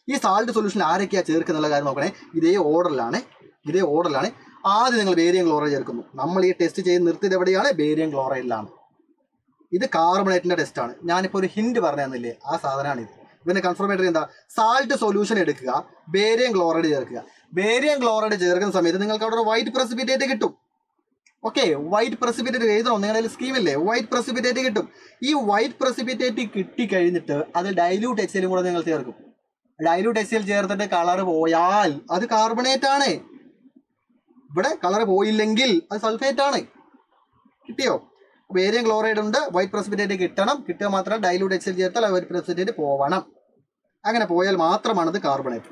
ഈ സാൾട്ട് സൊല്യൂഷനിൽ ആരൊക്കെയാണ് ചേർക്കുന്നുള്ള കാര്യം നോക്കണേ. ഇതേ ഓർഡറിലാണ്. ആദ്യം നിങ്ങൾ ബേരിയം ക്ലോറൈഡ് ചേർക്കുന്നു. നമ്മൾ ഈ ടെസ്റ്റ് ചെയ്ത് നിർത്തിയത് എവിടെയാണ്? ബേരിയം ക്ലോറൈഡിലാണ്. ഇത് കാർബണേറ്റിന്റെ ടെസ്റ്റാണ്. ഞാനിപ്പോൾ ഒരു ഹിന്റ് പറഞ്ഞു തന്നില്ലേ, ആ സാധനമാണ് ഇത്. ഇതിന്റെ കൺഫർമേറ്ററി എന്താ? സാൾട്ട് സൊല്യൂഷൻ എടുക്കുക, ബേരിയം ക്ലോറൈഡ് ചേർക്കുക. ബേരിയം ക്ലോറൈഡ് ചേർക്കുന്ന സമയത്ത് നിങ്ങൾക്ക് അവിടെ ഒരു വൈറ്റ് പ്രസിപ്പിറ്റേറ്റ് കിട്ടും. ഓക്കെ, വൈറ്റ് പ്രസിപ്പിറ്റേറ്റ് എഴുതണം. നിങ്ങളുടെ സ്കീമില്ലേ? വൈറ്റ് പ്രസിപ്പിറ്റേറ്റ് കിട്ടും. ഈ വൈറ്റ് പ്രസിപ്പിറ്റേറ്റ് കിട്ടിക്കഴിഞ്ഞിട്ട് അത് ഡൈല്യൂട്ട് HCl കൂടെ നിങ്ങൾ ചേർക്കും. ഡൈല്യൂട്ട് HCl ചേർത്തിട്ട് കളർ പോയാൽ അത് കാർബണേറ്റ് ആണ്. ഇവിടെ കളർ പോയില്ലെങ്കിൽ അത് സൾഫേറ്റ് ആണ്. കിട്ടിയോ? ബേരിയം ക്ലോറൈഡ് ഉണ്ട്, വൈറ്റ് പ്രസിപ്പിറ്റേറ്റ് കിട്ടണം. കിട്ടുക മാത്രം ഡൈല്യൂട്ട് HCl ചേർത്താൽ വൈറ്റ് പ്രസിപ്പിറ്റേറ്റ് പോവണം. അങ്ങനെ പോയാൽ മാത്രമാണ് അത് കാർബണേറ്റ്.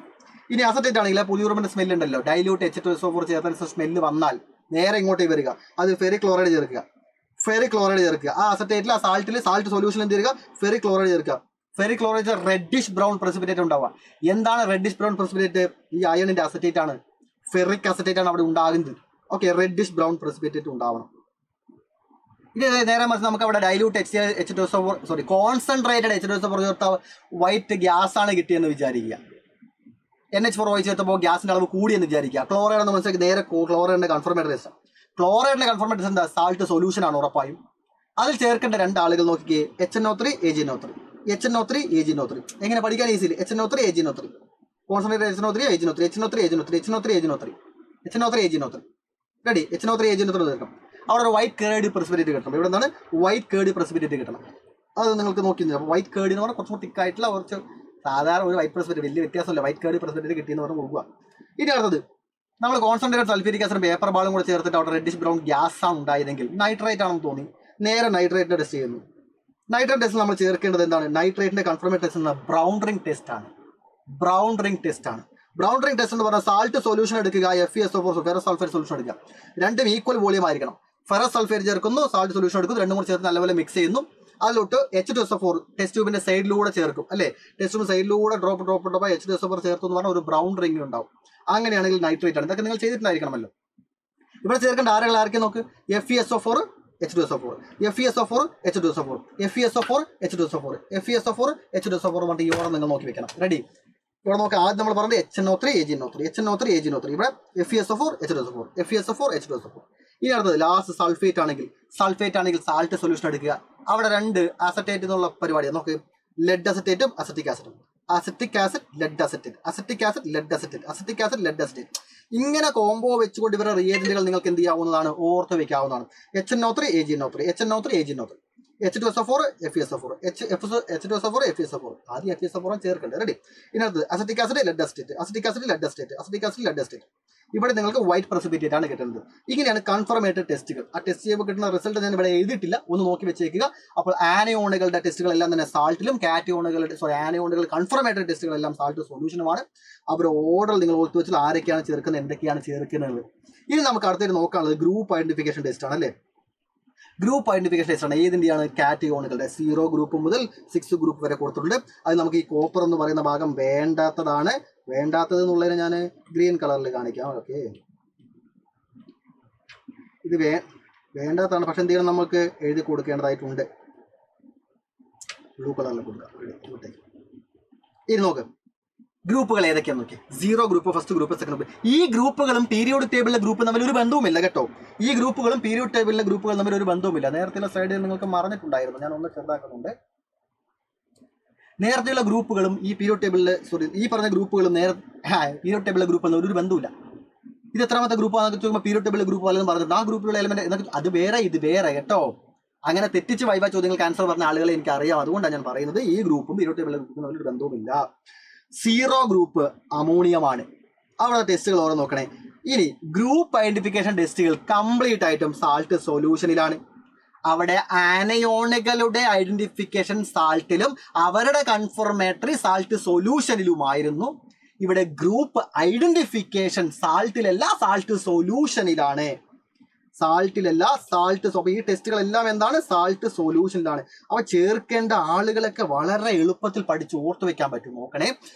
ഇനി അസറ്റേറ്റ് ആണെങ്കിൽ പുതിയ സ്മെല്ല് ഉണ്ടല്ലോ, ഡൈല്യൂട്ട് H2SO4 ചേർത്താൽ സ്മെല്ല് വന്നാൽ നേരെ ഇങ്ങോട്ടേക്ക് വരിക. അത് ഫെറിക് ക്ലോറൈഡ് ചേർക്കുക. ആ അസറ്റേറ്റിൽ ആ സാൾട്ട് സൊല്യൂഷൻ എന്ത് ചെയ്യുക? ഫെറിക് ക്ലോറൈഡ് ചേർക്കുക. Ferric chloride reddish brown precipitate ഉണ്ടാവുക. എന്താണ് റെഡിഷ് ബ്രൗൺ പ്രസിപ്പിറ്റേറ്റ്? ഈ അയണിന്റെ അസറ്റേറ്റ് ആണ്, ഫെറിക് അസറ്റേറ്റ് ആണ് അവിടെ ഉണ്ടാകുന്നത്. ഓക്കെ, റെഡിഷ് ബ്രൗൺ പ്രസിപ്പിറ്റേറ്റ് ഉണ്ടാവണം. ഇത് നേരെ മറിച്ച് നമുക്ക് അവിടെ ഡൈല്യൂട്ട് H2SO4 കോൺസെൻട്രേറ്റഡ് H2SO4 ചേർത്ത വൈറ്റ് ഗ്യാസ് ആണ് കിട്ടിയെന്ന് വിചാരിക്കുക. NH4 ചേർത്തപ്പോൾ ഗ്യാസിന്റെ അളവ് കൂടിയെന്ന് വിചാരിക്കുക. ക്ലോറൈഡ് എന്ന് മനസ്സിലാക്കി നേരെ ക്ലോറൈഡിന്റെ കൺഫർമേറ്ററി ടെസ്റ്റ്. ക്ലോറൈഡിന്റെ കൺഫർമേറ്ററി ടെസ്റ്റ് എന്താ? സാൾട്ട് സൊല്യൂഷൻ ആണ് ഉറപ്പായും. അതിൽ ചേർക്കേണ്ട രണ്ടാളുകൾ നോക്കിക്കേ, HNO3 AgNO3. HNO3 AgNO3 എങ്ങനെ പഠിക്കാൻ easily? HNO3 AgNO3 concentrated HNO3 AgNO3 ready? HNO3 AgNO3 ചേർക്കണം. അവിടെ ഒരു വൈറ്റ് കേർഡ് പ്രസിപ്പിറ്റേറ്റ് കിട്ടണം. ഇവിടെ എന്താണ്? വൈറ്റ് കേർഡ് പ്രസിപ്പിറ്റേറ്റ് കിട്ടണം. അത് നിങ്ങൾക്ക് നോക്കി. അപ്പോൾ വൈറ്റ് കേർഡ് എന്ന് പറഞ്ഞാൽ കുറച്ചുകൂടി തിക്കായിട്ടുള്ള കുറച്ച് സാധാരണ ഒരു വൈറ്റ് പ്രസിപ്പിറ്റേറ്റ്, വലിയ വ്യത്യാസമില്ല. വൈറ്റ് കേർഡ് പ്രസിപ്പിറ്റേറ്റ് കിട്ടിയെന്ന് പറഞ്ഞ് കൊടുക്കുക. ഇനി അടുത്തത് നമ്മൾ കോൺസെൻട്രേറ്റഡ് സൾഫ്യൂരിക് ആസിഡും പേപ്പർ ബാളും കൂടെ ചേർത്തിട്ട് അവിടെ റെഡിഷ് ബ്രൗൺ ഗ്യാസ് ആണ് ഉണ്ടായതെങ്കിൽ നൈട്രേറ്റ് ആണെന്ന് തോന്നി. നേരെ നൈട്രേറ്റിന്റെ ടെസ്റ്റ് ചെയ്യുന്നു. നൈട്രേറ്റ് ടെസ്റ്റ് നമ്മൾ ചേർക്കേണ്ടത് എന്താണ്? നൈട്രേറ്റിന്റെ കൺഫർമേറ്ററി ടെസ്റ്റ് എന്ന ബ്രൗൺ റിംഗ് ടെസ്റ്റ് ആണ്. ബ്രൗൺ റിംഗ് ടെസ്റ്റ് എന്ന് പറഞ്ഞാൽ സാൾട്ട് സൊല്യൂഷൻ എടുക്കുക, FeSO4 ഫെറസ് സൾഫേറ്റ് സൊല്യൂഷൻ എടുക്കുക. രണ്ടും ഈക്വൽ വോളിയം ആയിരിക്കണം. ഫെറസ് സൾഫേറ്റ് ചേർക്കുന്നു, സാൾട്ട് സൊല്യൂഷൻ എടുക്കുന്നു, രണ്ടും കൂടി ചേർത്ത് നല്ലപോലെ മിക്സ് ചെയ്യുന്നു. അതിലോട്ട് H2SO4 ടെസ്റ്റ് ട്യൂബിന്റെ സൈഡിലൂടെ ചേർക്കും അല്ലേ? ടെസ്റ്റ് ട്യൂബ് സൈഡിലൂടെ ഡ്രോപ്പ് H2SO4 ചേർത്തു എന്ന് പറഞ്ഞാൽ ഒരു ബ്രൗൺ റിംഗ് ഉണ്ടാവും. അങ്ങനെയാണെങ്കിൽ നൈട്രേറ്റ് ആണ്. ഇതൊക്കെ നിങ്ങൾ ചെയ്തിട്ടുണ്ടായിരിക്കണമല്ലോ. ഇവിടെ ചേർക്കേണ്ട ആരൊക്കെ നോക്ക്? FeSO4 H2SO4 പറഞ്ഞിട്ട് ഈ ഓർഡർ നിങ്ങൾ നോക്കി വെക്കണം. റെഡി? ഇവിടെ നോക്കാം. ആദ്യം നമ്മൾ പറഞ്ഞത് HNO3 AgNO3. ഇവിടെ FeSO4 H2SO4. ഇനി അടുത്തത് ലാസ്റ്റ് സൾഫേറ്റ് ആണെങ്കിൽ സാൾട്ട് സൊല്യൂഷൻ എടുക്കുക. അവിടെ രണ്ട് അസറ്റേറ്റ് എന്നുള്ള പരിപാടിയാണ്. നോക്ക്, ലെഡ് അസറ്റേറ്റും അസറ്റിക് ആസിഡും. അസറ്റിക് ആസിഡ് ലെഡ് അസറ്റേറ്റ് ഇങ്ങനെ കോംബോ വെച്ചുകൊണ്ട് ഇവരുടെ റിയേജന്റുകൾ നിങ്ങൾക്ക് എന്ത് ചെയ്യാവുന്നതാണ്? ഓർത്ത് വെക്കാവുന്നതാണ്. HNO3 AgNO3. H2SO4, FeSO4, H2SO4, FeSO4. ആദ്യം FeSO4 ചേർക്കണ്ടേ. റെഡി. ഇതിനകത്ത് acetic acid, lead acetate, acetic acid, lead acetate, acetic acid, lead acetate. ഇവിടെ നിങ്ങൾക്ക് വൈറ്റ് പ്രസിപ്പിറ്റേറ്റ് ആണ് കിട്ടുന്നത്. ഇങ്ങനെയാണ് കൺഫർമേറ്റഡ് ടെസ്റ്റുകൾ. ആ ടെസ്റ്റ് ചെയ്യുമ്പോൾ കിട്ടുന്ന റിസൾട്ട് ഞാൻ ഇവിടെ എഴുതിയിട്ടില്ല, ഒന്ന് നോക്കി വെച്ചേക്കുക. അപ്പോൾ ആനയോണുകളുടെ ടെസ്റ്റുകളെല്ലാം തന്നെ സാൾട്ടിലും, കാറ്റയോണുകളുടെ ആനയോണുകൾ കൺഫർമേറ്റഡ് ടെസ്റ്റുകളെല്ലാം സാൾട്ട് സൊല്യൂഷനുമാണ്. അവരുടെ ഓർഡർ നിങ്ങൾ ഓർത്ത് വെച്ചാൽ ആരൊക്കെയാണ് ചേർക്കുന്നത്, എന്തൊക്കെയാണ് ചേർക്കുന്നത്. ഇനി നമുക്ക് അടുത്തേക്ക് നോക്കാനുള്ളത് ഗ്രൂപ്പ് ഐഡന്റിഫിക്കേഷൻ ടെസ്റ്റ് ആണ് അല്ലേ. ഗ്രൂപ്പ് ഐഡന്റിഫിക്കേഷൻ ടെസ്റ്റ് ആണ്. ഏതിൻ്റെയാണ്? കാറ്റയോണുകളുടെ 0 ഗ്രൂപ്പ് മുതൽ 6 ഗ്രൂപ്പ് വരെ കൊടുത്തിട്ടുണ്ട്. അത് നമുക്ക് ഈ കോപ്പർ എന്ന് പറയുന്ന ഭാഗം വേണ്ടാത്തതാണ്. വേണ്ടാത്തത് എന്നുള്ളതിനെ ഞാൻ ഗ്രീൻ കളറിൽ കാണിക്കാം. ഓക്കെ, ഇത് വേണ്ടാത്തതാണ്, പക്ഷെ എന്ത് ചെയ്യണം, നമുക്ക് എഴുതി കൊടുക്കേണ്ടതായിട്ടുണ്ട്. ബ്ലൂ കളറിൽ കൊടുക്കാം. ഇനി നോക്ക് ഗ്രൂപ്പുകൾ ഏതൊക്കെയാന്ന് നോക്കി. 0 group, first group, second group. ഈ ഗ്രൂപ്പുകളും പീരിയോഡിക് ടേബിളിലെ ഗ്രൂപ്പ് തമ്മിൽ ഒരു ബന്ധവുമില്ല കേട്ടോ. ഈ ഗ്രൂപ്പുകളും പീരിയോഡിക് ടേബിളിലെ ഗ്രൂപ്പുകൾ തമ്മിൽ ഒരു ബന്ധവുമില്ല. നേരത്തെ സ്ലൈഡിൽ നിങ്ങൾക്ക് മറന്നിട്ടുണ്ടായിരുന്നു, ഞാൻ ഒന്ന് ചെറുതാക്കുന്നുണ്ട്. നേരത്തെയുള്ള ഗ്രൂപ്പുകളും ഈ പീരിയോഡിക് ടേബിളിലെ ഈ പറഞ്ഞ ഗ്രൂപ്പുകളും പീരിയോഡിക് ടേബിളിലെ ഗ്രൂപ്പ് ഒരു ബന്ധമില്ല. ഇത് എത്രാമത്തെ ഗ്രൂപ്പാണെന്ന് ചോദിക്കുമ്പോൾ പീരിയോഡിക് ടേബിളിലെ ഗ്രൂപ്പ് വല്ലതും പറഞ്ഞിട്ടുണ്ട്. ആ ഗ്രൂപ്പിലുള്ള എലമെന്റ് എന്നൊക്കെ അത് വേറെ, ഇത് വേറെ കേട്ടോ. അങ്ങനെ തെറ്റിച്ച് വൈവ ചോദ്യങ്ങൾക്ക് ആൻസർ പറഞ്ഞ ആളുകളെ എനിക്ക് അറിയാം. അതുകൊണ്ടാണ് ഞാൻ പറയുന്നത് ഈ ഗ്രൂപ്പും പീരിയോഡിക് ടേബിളിലെ ഗ്രൂപ്പും തമ്മിൽ ഒരു ബന്ധവുമില്ല. 0 ഗ്രൂപ്പ് അമോണിയമാണ്. അവിടെ ടെസ്റ്റുകൾ ഓരോ നോക്കണേ. ഇനി ഗ്രൂപ്പ് ഐഡന്റിഫിക്കേഷൻ ടെസ്റ്റുകൾ കംപ്ലീറ്റ് ആയിട്ടും സാൾട്ട് സൊല്യൂഷനിലാണ്. അവിടെ ആനയോണുകളുടെ ഐഡന്റിഫിക്കേഷൻ സാൾട്ടിലും അവരുടെ കൺഫർമേറ്ററി സാൾട്ട് സൊല്യൂഷനിലുമായിരുന്നു. ഇവിടെ ഗ്രൂപ്പ് ഐഡന്റിഫിക്കേഷൻ സാൾട്ടിലല്ല, സാൾട്ട് സൊല്യൂഷനിലാണ്. സാൾട്ടിലല്ല, സാൾട്ട്. അപ്പോൾ ഈ ടെസ്റ്റുകളെല്ലാം എന്താണ്? സാൾട്ട് സൊല്യൂഷനിലാണ്. അവ ചേർക്കേണ്ട ആളുകളൊക്കെ വളരെ എളുപ്പത്തിൽ പഠിച്ച് ഓർത്തു വെക്കാൻ പറ്റും. നോക്കണേ,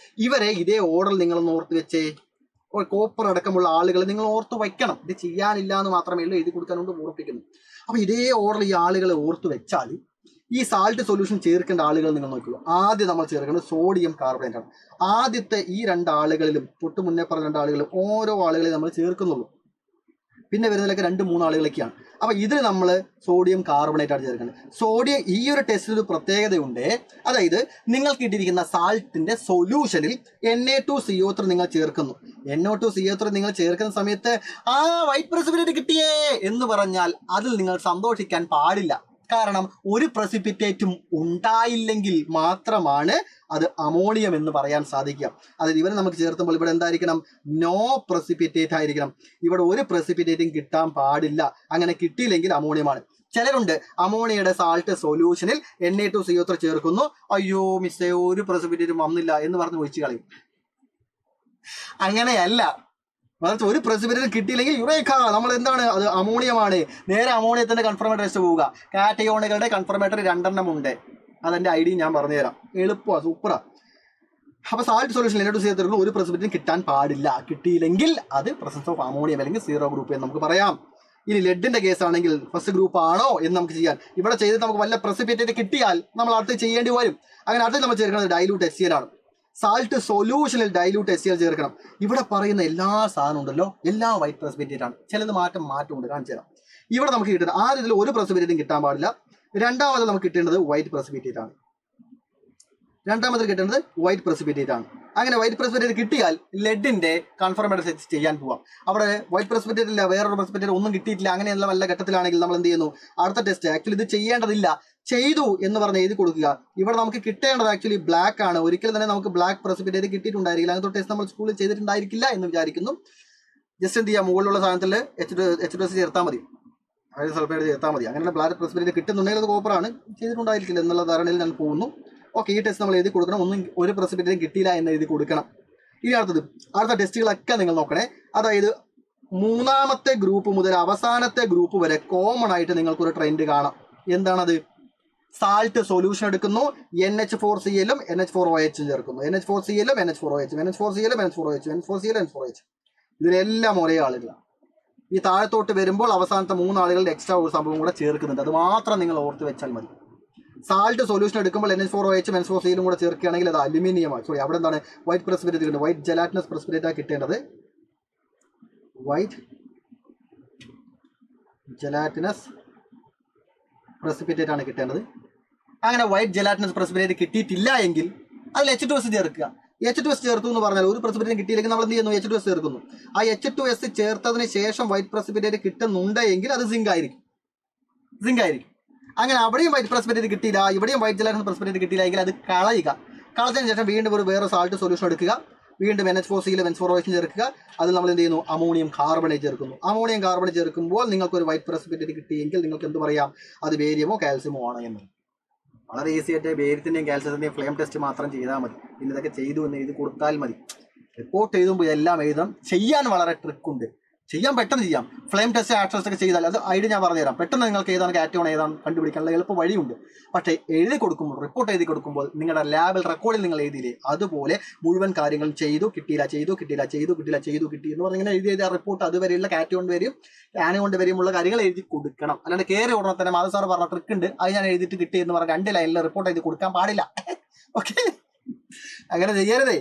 ഇവരെ ഇതേ ഓർഡറിൽ നിങ്ങളൊന്ന് ഓർത്ത് വെച്ചേ. കോപ്പർ അടക്കമുള്ള ആളുകൾ നിങ്ങൾ ഓർത്ത് വയ്ക്കണം. ഇത് ചെയ്യാനില്ല എന്ന് മാത്രമേ ഉള്ളൂ, എഴുതി കൊടുക്കാനുണ്ട്, ഓർപ്പിക്കുന്നു. അപ്പൊ ഇതേ ഓർഡറിൽ ഈ ആളുകളെ ഓർത്ത് വെച്ചാൽ ഈ സാൾട്ട് സൊല്യൂഷൻ ചേർക്കേണ്ട ആളുകൾ നിങ്ങൾ നോക്കുക. ആദ്യം നമ്മൾ ചേർക്കുന്നത് സോഡിയം കാർബണേറ്റ് ആണ്. ആദ്യത്തെ ഈ 2 ആളുകളിലും തൊട്ട് മുന്നേ പറഞ്ഞ 2 ആളുകളിലും ഓരോ ആളുകളെ നമ്മൾ ചേർക്കുന്നുള്ളൂ. പിന്നെ വരുന്നതിലൊക്കെ 2-3 ആളുകളൊക്കെയാണ്. അപ്പൊ ഇതിൽ നമ്മൾ സോഡിയം കാർബണേറ്റ് ആണ് ചേർക്കുന്നത്. സോഡിയം ഈ ഒരു ടെസ്റ്റിൽ ഒരു പ്രത്യേകതയുണ്ട്. അതായത് നിങ്ങൾക്ക് ഇട്ടിരിക്കുന്ന സാൾട്ടിന്റെ സൊല്യൂഷനിൽ Na2CO3 നിങ്ങൾ ചേർക്കുന്നു. NO2CO3 നിങ്ങൾ ചേർക്കുന്ന സമയത്ത് വൈറ്റ് പ്രസിപ്പിറ്റേറ്റ് കിട്ടിയേ എന്ന് പറഞ്ഞാൽ അതിൽ നിങ്ങൾ സന്തോഷിക്കാൻ പാടില്ല. കാരണം ഒരു പ്രസിപ്പിറ്റേറ്റും ഉണ്ടായില്ലെങ്കിൽ മാത്രമാണ് അത് അമോണിയം എന്ന് പറയാൻ സാധിക്കുക. അതായത് ഇവരെ നമുക്ക് ചേർത്തുമ്പോൾ ഇവിടെ എന്തായിരിക്കണം? നോ പ്രസിപ്പിറ്റേറ്റ് ആയിരിക്കണം. ഇവിടെ ഒരു പ്രസിപ്പിറ്റേറ്റും കിട്ടാൻ പാടില്ല. അങ്ങനെ കിട്ടിയില്ലെങ്കിൽ അമോണിയമാണ്. ചിലരുണ്ട് അമോണിയയുടെ സാൾട്ട് സൊല്യൂഷനിൽ Na2CO3 ചേർക്കുന്നു, അയ്യോ മിസ്സേ ഒരു പ്രസിപ്പിറ്റേറ്റും വന്നില്ല എന്ന് പറഞ്ഞ് ഒഴിച്ചു കളയും. അങ്ങനെയല്ല, മറിച്ച് ഒരു പ്രസിപ്പിറ്റേറ്റ് കിട്ടിയില്ലെങ്കിൽ യുറേക്ക, നമ്മൾ എന്താണ്, അത് അമോണിയമാണ്. നേരെ അമോണിയത്തിന്റെ കൺഫർമേറ്ററി ടെസ്റ്റ് പോവുക. കാറ്റയോണുകളുടെ കൺഫർമേറ്ററി 2 ഉണ്ട്. അതെന്റെ ഐഡിയ ഞാൻ പറഞ്ഞുതരാം, എളുപ്പമാണ്, സൂപ്പറാ. അപ്പൊ സാൾട്ട് സൊല്യൂഷൻ Na2CO3 ഒരു പ്രസിപ്പിറ്റേറ്റ് കിട്ടാൻ പാടില്ല. കിട്ടിയില്ലെങ്കിൽ അത് പ്രസൻസ് ഓഫ് അമോണിയം അല്ലെങ്കിൽ 0 ഗ്രൂപ്പ് എന്ന് നമുക്ക് പറയാം. ഇനി ലെഡിന്റെ കേസ് ആണെങ്കിൽ ഫസ്റ്റ് ഗ്രൂപ്പ് ആണോ എന്ന് നമുക്ക് ചെയ്യാൻ ഇവിടെ ചെയ്തിട്ട് നമുക്ക് വല്ല പ്രസിപ്പിറ്റേറ്റ് കിട്ടിയാൽ നമ്മൾ അടുത്ത് ചെയ്യേണ്ടി വരും. അങ്ങനെ അടുത്ത് നമ്മൾ ചേർക്കുന്നത് ഡൈലൂട്ട് HCl ആണ്. സാൾട്ട് സൊല്യൂഷനിൽ ഡൈലൂട്ട് HCl ചേർക്കണം. ഇവിടെ പറയുന്ന എല്ലാ സാധനം ഉണ്ടല്ലോ, എല്ലാ വൈറ്റ് പ്രസിപ്പിറ്റേറ്റ് ആണ്. ചിലത് മാറ്റമുണ്ട്, കാണിച്ചു തരാം. ഇവിടെ നമുക്ക് കിട്ടുന്നത് ആദ്യം ഇതിൽ ഒരു പ്രസിപ്പിറ്റേറ്റും കിട്ടാൻ പാടില്ല. രണ്ടാമത് നമുക്ക് കിട്ടേണ്ടത് വൈറ്റ് പ്രസിപ്പിറ്റേറ്റ് ആണ്. അങ്ങനെ വൈറ്റ് പ്രസിപ്പിറ്റേറ്റ് കിട്ടിയാൽ ലെഡിന്റെ കൺഫർമേറ്ററി ടെസ്റ്റ് ചെയ്യാൻ പോവാം. അവിടെ വൈറ്റ് പ്രസിപ്പിറ്റേറ്റ് ഇല്ല, വേറൊരു പ്രസിപ്പിറ്റേറ്റ് ഒന്നും കിട്ടിയിട്ടില്ല, അങ്ങനെയുള്ള വല്ല ഘട്ടത്തിലാണെങ്കിൽ നമ്മൾ എന്ത് ചെയ്യുന്നു? അടുത്ത ടെസ്റ്റ്, ആക്ച്വലി ഇത് ചെയ്യേണ്ടതില്ല, ചെയ്തു എന്ന് പറഞ്ഞ് എഴുതി കൊടുക്കുക. ഇവിടെ നമുക്ക് കിട്ടേണ്ടത് ആക്ച്വലി ബ്ലാക്ക് ആണ്. ഒരിക്കലും തന്നെ നമുക്ക് ബ്ലാക്ക് പ്രസിപ്പിറ്റേറ്റ് കിട്ടിയിട്ടുണ്ടായിരിക്കില്ല. അങ്ങനത്തെ ടെസ്റ്റ് നമ്മൾ സ്കൂളിൽ ചെയ്തിട്ടുണ്ടായിരിക്കില്ല എന്ന് വിചാരിക്കുന്നു. ജസ്റ്റ് എന്ത് ചെയ്യാം, മുകളിലുള്ള സാധനത്തിൽ H2S ചേർത്താൽ മതി, അതായത് സൾഫൈഡ് ചേർത്താൽ മതി. അങ്ങനെയുള്ള ബ്ലാക്ക് പ്രസിപ്പിറ്റേറ്റ് കിട്ടുന്നുണ്ടെങ്കിൽ അത് കോപ്പറാണ്, ചെയ്തിട്ടുണ്ടായിരിക്കില്ല എന്നുള്ള ധാരണയിൽ ഞാൻ പോകുന്നു. ഓക്കെ, ഈ ടെസ്റ്റ് നമ്മൾ എഴുതി കൊടുക്കണം. ഒരു പ്രസിപ്പിറ്റേറ്റും കിട്ടിയില്ല എന്ന് എഴുതി കൊടുക്കണം. ഇനി അടുത്ത ടെസ്റ്റുകളൊക്കെ നിങ്ങൾ നോക്കണേ. അതായത് 3ാമത്തെ ഗ്രൂപ്പ് മുതൽ അവസാനത്തെ ഗ്രൂപ്പ് വരെ കോമൺ ആയിട്ട് നിങ്ങൾക്കൊരു ട്രെൻഡ് കാണാം. എന്താണത്? സാൾട്ട് സൊല്യൂഷൻ എടുക്കുന്നു, NH4Cl ഉം NH4OH ചേർക്കുന്നു. NH4Cl ഉം NH4OH, NH4Cl ഉം NH4OH, NH4Cl NH4OH. ഇതിലെല്ലാം ഒരേ ആളുകളാണ്. ഈ താഴത്തോട്ട് വരുമ്പോൾ അവസാനത്തെ 3 ആളുകളുടെ എക്സ്ട്രാ ഒരു സംഭവം കൂടെ ചേർക്കുന്നുണ്ട്. അത് മാത്രം നിങ്ങൾ ഓർത്ത് വെച്ചാൽ മതി. സാൾട്ട് സൊല്യൂഷൻ എടുക്കുമ്പോൾ NH4OH ഉം NH4Cl ഉം കൂടെ ചേർക്കുകയാണെങ്കിൽ അത് അലുമിനിയമാണ്. സോറി, അവിടെ എന്താണ്? വൈറ്റ് പ്രസിപ്പിറ്റേറ്റ് കിട്ടുന്നത്. വൈറ്റ് ജെലാറ്റിനസ് പ്രസിപ്പിറ്റേറ്റ് കിട്ടേണ്ടത്. വൈറ്റ് ജെലാറ്റിനസ് പ്രസിപ്പിറ്റേറ്റ് ആണ് കിട്ടേണ്ടത്. അങ്ങനെ വൈറ്റ് ജെലാറ്റിനസ് പ്രസിപ്പിറ്റേറ്റ് കിട്ടിയിട്ടില്ല എങ്കിൽ അതിൽ H2S ചേർക്കുക. H2S ചേർത്തു എന്ന് പറഞ്ഞാൽ ഒരു പ്രസിപ്പിറ്റേറ്റ് കിട്ടിയില്ലെങ്കിൽ നമ്മൾ എന്ത് ചെയ്യുന്നു? H2S ചേർക്കുന്നു. ആ H2S ചേർത്തതിന് ശേഷം വൈറ്റ് പ്രസിപ്പിറ്റേറ്റ് കിട്ടുന്നുണ്ട് എങ്കിൽ അത് സിങ്ക് ആയിരിക്കും. അങ്ങനെ അവിടെയും വൈറ്റ് പ്രസിപ്പിറ്റേറ്റ് കിട്ടിയില്ല, ഇവിടെയും വൈറ്റ് ജലാറ്റിൻ പ്രസിപ്പിറ്റേറ്റ് കിട്ടിയില്ല എങ്കിൽ അത് കളയുക. കളഞ്ഞതിന് ശേഷം വീണ്ടും ഒരു വേറെ സാൾട്ട് സൊല്യൂഷൻ എടുക്കുക, വീണ്ടും NH4Cl ബെൻസോറോയിസിൻ ചേർക്കുക. അതിൽ നമ്മൾ എന്ത് ചെയ്യുന്നു, അമോണിയം കാർബണേറ്റ് ചേർക്കുന്നു. അമോണിയം കാർബണേറ്റ് ചേർക്കുമ്പോൾ നിങ്ങൾക്ക് ഒരു വൈറ്റ് പ്രസിപ്പിറ്റേറ്റ് കിട്ടിയെങ്കിൽ നിങ്ങൾക്ക് എന്ത് പറയാം, അത് ബേരിയമോ കാൽസ്യമോ ആണ് എന്ന്. വളരെ ഈസി ആയിട്ട് ബേരിയത്തിൻ്റെയും കാൽസ്യത്തിൻ്റെയും ഫ്ലെയിം ടെസ്റ്റ് മാത്രം ചെയ്താൽ മതി. പിന്നെ ഇതൊക്കെ ചെയ്തു എന്ന് എഴുതി കൊടുത്താൽ മതി. റിപ്പോർട്ട് എഴുതുമ്പോൾ ഇതെല്ലാം എഴുതണം. ചെയ്യാൻ വളരെ ട്രിക്കുണ്ട്, ചെയ്യാൻ പെട്ടെന്ന് ചെയ്യാം. ഫ്ലെയിം ടെസ്റ്റ് ആഷ് ടെസ്റ്റ് ഒക്കെ ചെയ്താൽ അത് ഐഡിയ ഞാൻ പറഞ്ഞുതരാം. പെട്ടെന്ന് നിങ്ങൾക്ക് ഏതാണ് കാറ്റോൺ ഏതാണ് കണ്ടുപിടിക്കാനുള്ള എളുപ്പ വഴിയുണ്ട്. പക്ഷേ എഴുതി കൊടുക്കുമ്പോൾ, റിപ്പോർട്ട് എഴുതി കൊടുക്കുമ്പോൾ നിങ്ങളുടെ ലാബിൽ റെക്കോർഡിൽ നിങ്ങൾ എഴുതിയില്ലേ അതുപോലെ മുഴുവൻ കാര്യങ്ങളും ചെയ്തു കിട്ടിയില്ല, ചെയ്തു കിട്ടിയില്ല, ചെയ്തു കിട്ടിയില്ല, ചെയ്തു കിട്ടി എന്ന് പറഞ്ഞിങ്ങനെ എഴുതി ആ റിപ്പോർട്ട് അതുവരെയുള്ള കാറ്റോൺ വരെയും ആനോണ്ട് വരെയുമുള്ള കാര്യങ്ങൾ എഴുതി കൊടുക്കണം. അല്ലാണ്ട് കയറി ഉടനെ തന്നെ മാധവ് സാർ പറഞ്ഞ ട്രിക്ക് ഉണ്ട്, അത് ഞാൻ എഴുതിയിട്ട് കിട്ടി എന്ന് പറഞ്ഞാൽ 2 ലൈനിൽ റിപ്പോർട്ട് എഴുതി കൊടുക്കാൻ പാടില്ല. ഓക്കെ, അങ്ങനെ ചെയ്യരുതേ.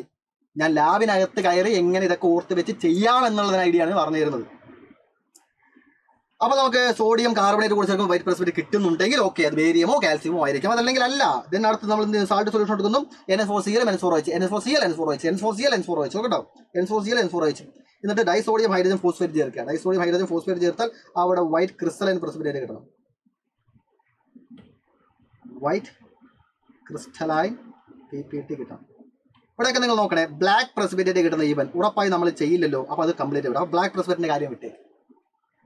ഞാൻ ലാബിനകത്ത് കയറി എങ്ങനെ ഇതൊക്കെ ഓർത്ത് വെച്ച് ചെയ്യാമെന്നുള്ളതിന് ഐഡിയ ആണ് പറഞ്ഞു തരുന്നത്. അപ്പോൾ നമുക്ക് സോഡിയം കാർബണേറ്റ് കൂടി ചേർക്കുമ്പോൾ വൈറ്റ് പ്രസിപ്പിറ്റേറ്റ് കിട്ടുന്നുണ്ടെങ്കിൽ ഓക്കെ, അത് ബേരിയമോ കാൽസ്യമോ ആയിരിക്കും. അതല്ലെങ്കിൽ അല്ല. ഇതിനടുത്ത് നമ്മൾ സാൾട്ട് സൊല്യൂഷൻ എടുക്കുന്നു, NH4Cl ബെൻസോറോയിച്ച്, NH4Cl ബെൻസോറോയിച്ച്, NH4Cl ബെൻസോറോയിച്ച് കേട്ടോ, NH4Cl ബെൻസോറോയിച്ച്. എന്നിട്ട് ഡൈസോഡിയം ഹൈഡ്രജൻ ഫോസ്ഫേറ്റ് ചേർക്കുക. ഡൈസോഡിയം ഹൈഡ്രജൻ ഫോസ്ഫേറ്റ് ചേർത്താൽ അവിടെ വൈറ്റ് ക്രിസ്റ്റലൈൻ പ്രസിപ്പിറ്റേറ്റ് കിട്ടണം. വൈറ്റ് ക്രിസ്റ്റലൈൻ PPT കിട്ടണം. ഇവിടെയൊക്കെ നിങ്ങൾ നോക്കണേ, ബ്ലാക്ക് പ്രസിപ്പിറ്റേറ്റ് കിട്ടുന്ന ഈവൻ ഉറപ്പായി നമ്മൾ ചെയ്യില്ലല്ലോ. അപ്പോൾ അത് കംപ്ലീറ്റ് വിടാം. ബ്ലാക്ക് പ്രസിപ്പിറ്റേറ്റിന്റെ കാര്യം വിട്ടേ.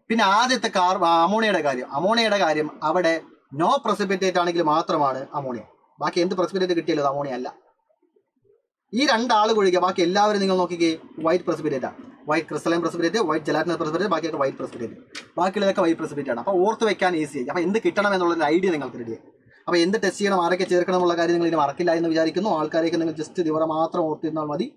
പിന്നെ ആദ്യത്തെ അമോണിയയുടെ കാര്യം അവിടെ നോ പ്രസിപ്പിറ്റേറ്റ് ആണെങ്കിൽ മാത്രമാണ് അമോണിയ. ബാക്കി എന്ത് പ്രസിപ്പിറ്റേറ്റ് കിട്ടിയല്ലോ അത് അമോണിയ അല്ല. ഈ 2 ആൾ ഒഴികെ ബാക്കി എല്ലാവരും നിങ്ങൾ നോക്കിക്കേ വൈറ്റ് പ്രസിപ്പിറ്റേറ്റ് ആണ്. White crystalline precipitate, white gelatinous precipitate, ബാക്കിയൊക്കെ വൈറ്റ് പ്രസിപ്പിറ്റേറ്റ്. ബാക്കിയുള്ളതൊക്കെ വൈറ്റ് പ്രസിപ്പിറ്റേറ്റ് ആണ്. അപ്പോൾ ഓർത്ത് വെക്കാൻ ഈസിയായി. അപ്പോൾ എന്ത് കിട്ടണം എന്നുള്ളൊരു ഐഡിയ നിങ്ങൾക്ക് റെഡിയായി. അപ്പോൾ എന്ത് ടെസ്റ്റ് ചെയ്യണം, ആരൊക്കെ ചേർക്കണം എന്നുള്ള കാര്യം നിങ്ങൾ ഇനി മറക്കില്ല എന്ന് വിചാരിക്കുന്നു. ആൾക്കാരെയൊക്കെ നിങ്ങൾ ജസ്റ്റ് ഇവരെ മാത്രം ഓർത്തിരുന്നാൽ മതി.